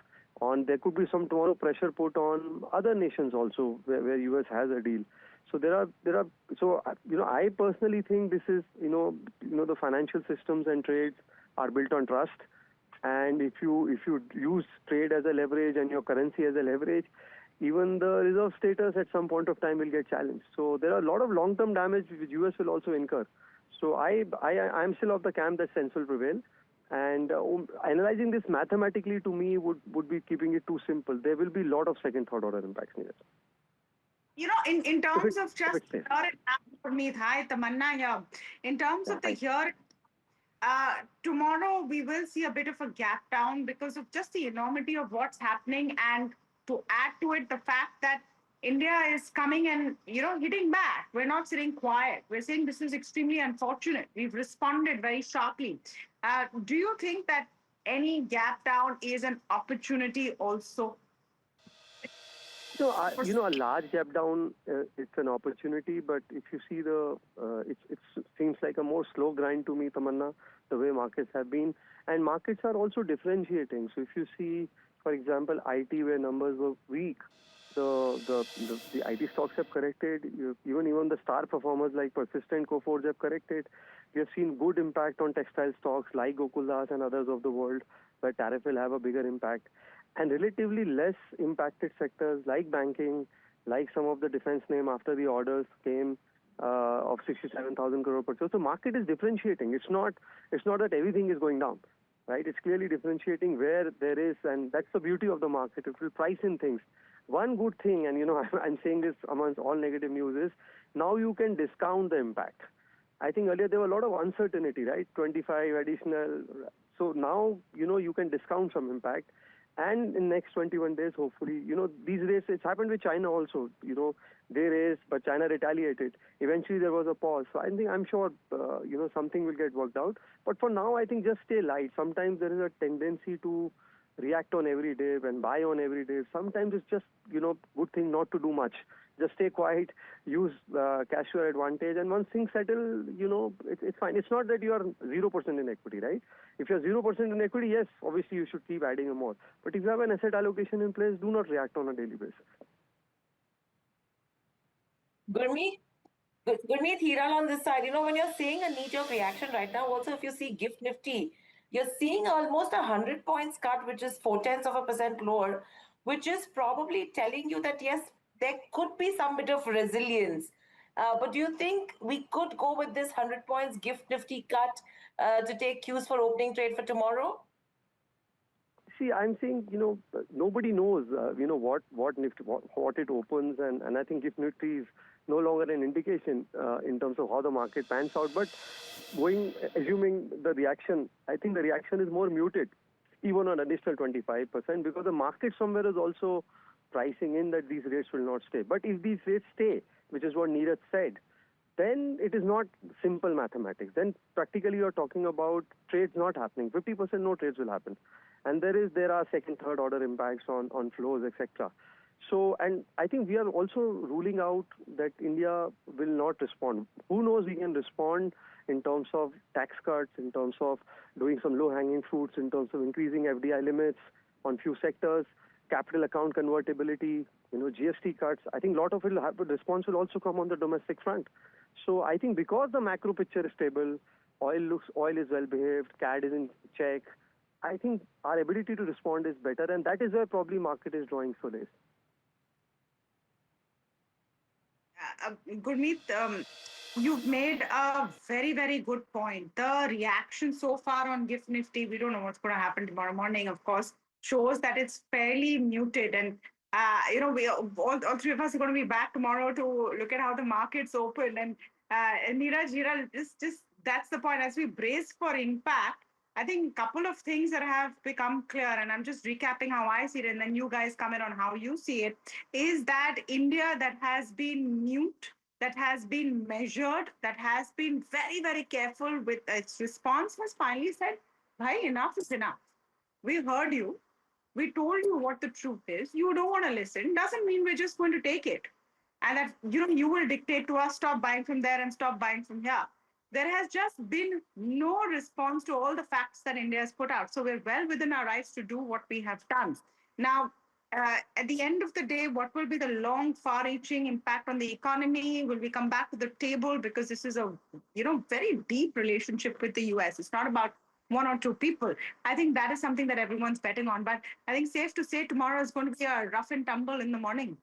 there could be some tomorrow pressure put on other nations also where US has a deal. So I personally think this is, the financial systems and trades are built on trust. And if you use trade as a leverage and your currency as a leverage, even the reserve status at some point of time will get challenged. So there are a lot of long-term damage which US will also incur. So I'm still of the camp that sense will prevail. And analyzing this mathematically to me would be keeping it too simple. There will be a lot of second, third order impacts needed. In terms of just Gurmeet, hi, Tamanna here. In terms of the here, tomorrow we will see a bit of a gap down because of just the enormity of what's happening, and to add to it the fact that India is coming and, hitting back. We're not sitting quiet. We're saying this is extremely unfortunate. We've responded very sharply. Do you think that any gap down is an opportunity also? So, a large gap down, it's an opportunity, but if you see it seems like a more slow grind to me, Tamanna, the way markets have been. And markets are also differentiating. So if you see, for example, IT, where numbers were weak, the IT stocks have corrected. Even the star performers like Persistent, Coforge have corrected. We have seen good impact on textile stocks like Gokuldas and others of the world, where tariff will have a bigger impact. And relatively less impacted sectors like banking, like some of the defense name after the orders came of 67,000 crore per. So market is differentiating. It's not that everything is going down, right? It's clearly differentiating where there is, and that's the beauty of the market. It will price in things. One good thing, and I'm saying this amongst all negative news, is now you can discount the impact. I think earlier there was a lot of uncertainty, right? 25 additional. So now, you can discount some impact. And in next 21 days, hopefully, these rates, it's happened with China also. They raised, but China retaliated. Eventually, there was a pause. So I'm sure, something will get worked out. But for now, I think just stay light. Sometimes there is a tendency to react on every day and buy on every day. Sometimes it's just, good thing not to do much. Just stay quiet, use cash to your advantage, and once things settle, it's fine. It's not that you are 0% in equity, right? If you're 0% in equity, yes, obviously you should keep adding more. But if you have an asset allocation in place, do not react on a daily basis. Gurmeet, Hiral on this side, when you're seeing a knee-jerk reaction right now, also if you see GIFT Nifty, you're seeing almost 100 points cut, which is 0.4% lower, which is probably telling you that yes, there could be some bit of resilience. But do you think we could go with this 100 points GIFT Nifty cut to take cues for opening trade for tomorrow? See, I'm saying, nobody knows, what Nifty, what it opens, and I think GIFT Nifty is no longer an indication in terms of how the market pans out. But assuming the reaction, I think the reaction is more muted, even on additional 25%, because the market somewhere is also pricing in that these rates will not stay. But if these rates stay, which is what Neeraj said, then it is not simple mathematics. Then practically you're talking about trades not happening. 50% no trades will happen. And there are second, third order impacts on flows, etc. So, and I think we are also ruling out that India will not respond. Who knows, we can respond in terms of tax cuts, in terms of doing some low-hanging fruits, in terms of increasing FDI limits on few sectors, capital account convertibility, GST cuts. I think a lot of it will have, response will also come on the domestic front. So I think because the macro picture is stable, oil is well behaved, CAD is in check, I think our ability to respond is better, and that is where probably market is drawing solace. Gurmeet, you've made a very, very good point. The reaction so far on GIFT Nifty, we don't know what's going to happen tomorrow morning, of course, shows that it's fairly muted. And, we all three of us are going to be back tomorrow to look at how the market's open. And Neeraj, Hiral, just that's the point. As we brace for impact, I think a couple of things that have become clear, and I'm just recapping how I see it, and then you guys comment on how you see it, is that India that has been mute, that has been measured, that has been very, very careful with its response, has finally said, "Bhai, enough is enough. We heard you. We told you what the truth is. You don't want to listen. Doesn't mean we're just going to take it. And that, you will dictate to us, stop buying from there and stop buying from here." There has just been no response to all the facts that India has put out. So we're well within our rights to do what we have done. Now, at the end of the day, what will be the long, far-reaching impact on the economy? Will we come back to the table? Because this is a, very deep relationship with the US. It's not about one or two people. I think that is something that everyone's betting on. But I think safe to say tomorrow is going to be a rough and tumble in the morning.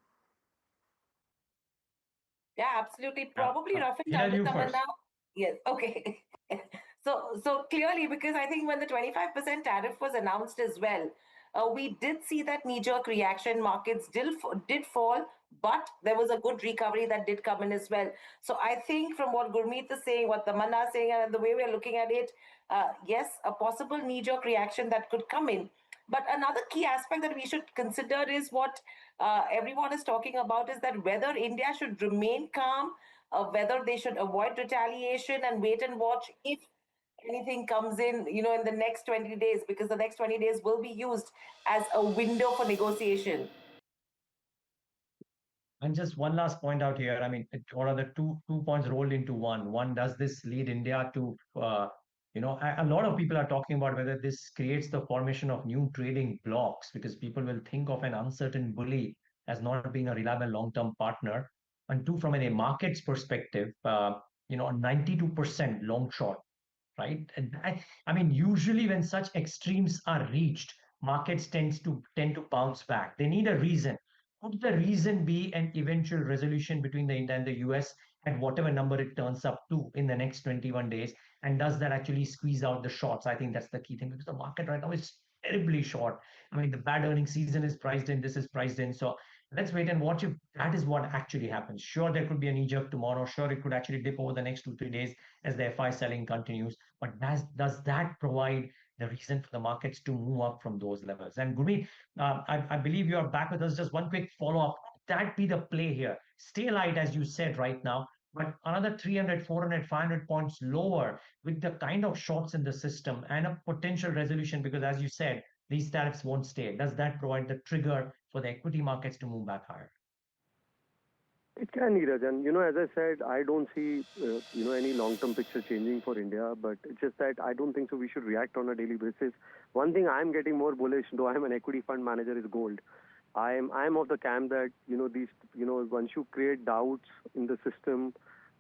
Yeah, absolutely. Probably rough and Hiral, you tumble, first. Tamanna. Yes, okay. So clearly, because I think when the 25% tariff was announced as well, we did see that knee-jerk reaction. Markets did fall, but there was a good recovery that did come in as well. So I think from what Gurmeet is saying, what Tamanna is saying, and the way we're looking at it, yes, a possible knee-jerk reaction that could come in. But another key aspect that we should consider is what everyone is talking about, is that whether India should remain calm, whether they should avoid retaliation and wait and watch if anything comes in, in the next 20 days, because the next 20 days will be used as a window for negotiation. And just one last point out here. I mean, or are the two points rolled into one? One, does this lead India to, a lot of people are talking about whether this creates the formation of new trading blocks, because people will think of an uncertain bully as not being a reliable long-term partner. And two, from a market's perspective, 92% long short, right? And I mean, usually when such extremes are reached, markets tend to bounce back. They need a reason. Could the reason be an eventual resolution between the India and the US at whatever number it turns up to in the next 21 days? And does that actually squeeze out the shorts? I think that's the key thing, because the market right now is terribly short. I mean, the bad earnings season is priced in, this is priced in. So let's wait and watch if that is what actually happens. Sure, there could be a knee jerk tomorrow. Sure, it could actually dip over the next 2-3 days as the FI selling continues. But does that provide the reason for the markets to move up from those levels? And Gurmeet, I believe you are back with us. Just one quick follow-up. That be the play here. Stay light, as you said right now, but another 300, 400, 500 points lower with the kind of shorts in the system and a potential resolution, because as you said, these tariffs won't stay. Does that provide the trigger for the equity markets to move back higher? It can, Neeraj. And, as I said, I don't see, any long-term picture changing for India, but it's just that I don't think so we should react on a daily basis. One thing I'm getting more bullish, though I'm an equity fund manager, is gold. I'm of the camp that, once you create doubts in the system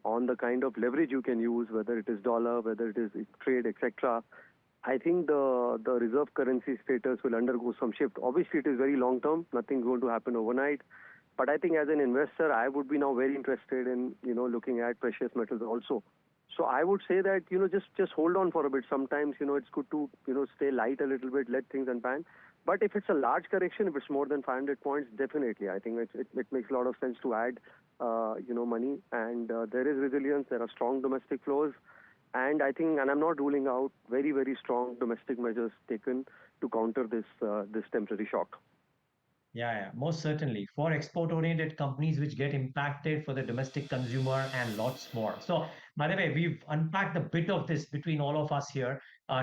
on the kind of leverage you can use, whether it is dollar, whether it is trade, etc., I think the reserve currency status will undergo some shift. Obviously, it is very long-term. Nothing's going to happen overnight. But I think as an investor, I would be now very interested in, looking at precious metals also. So I would say that, just hold on for a bit. Sometimes, it's good to, stay light a little bit, let things unpan. But if it's a large correction, if it's more than 500 points, definitely, I think it makes a lot of sense to add, money. And there is resilience. There are strong domestic flows. And I think, and I'm not ruling out very, very strong domestic measures taken to counter this temporary shock. Yeah, most certainly. For export-oriented companies which get impacted, for the domestic consumer, and lots more. So, by the way, we've unpacked a bit of this between all of us here.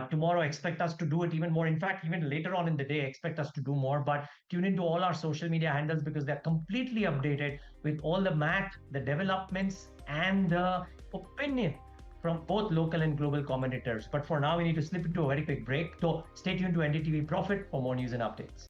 Tomorrow, expect us to do it even more. In fact, even later on in the day, expect us to do more. But tune into all our social media handles, because they're completely updated with all the math, the developments, and the opinion from both local and global commentators. But for now, we need to slip into a very quick break. So stay tuned to NDTV Profit for more news and updates.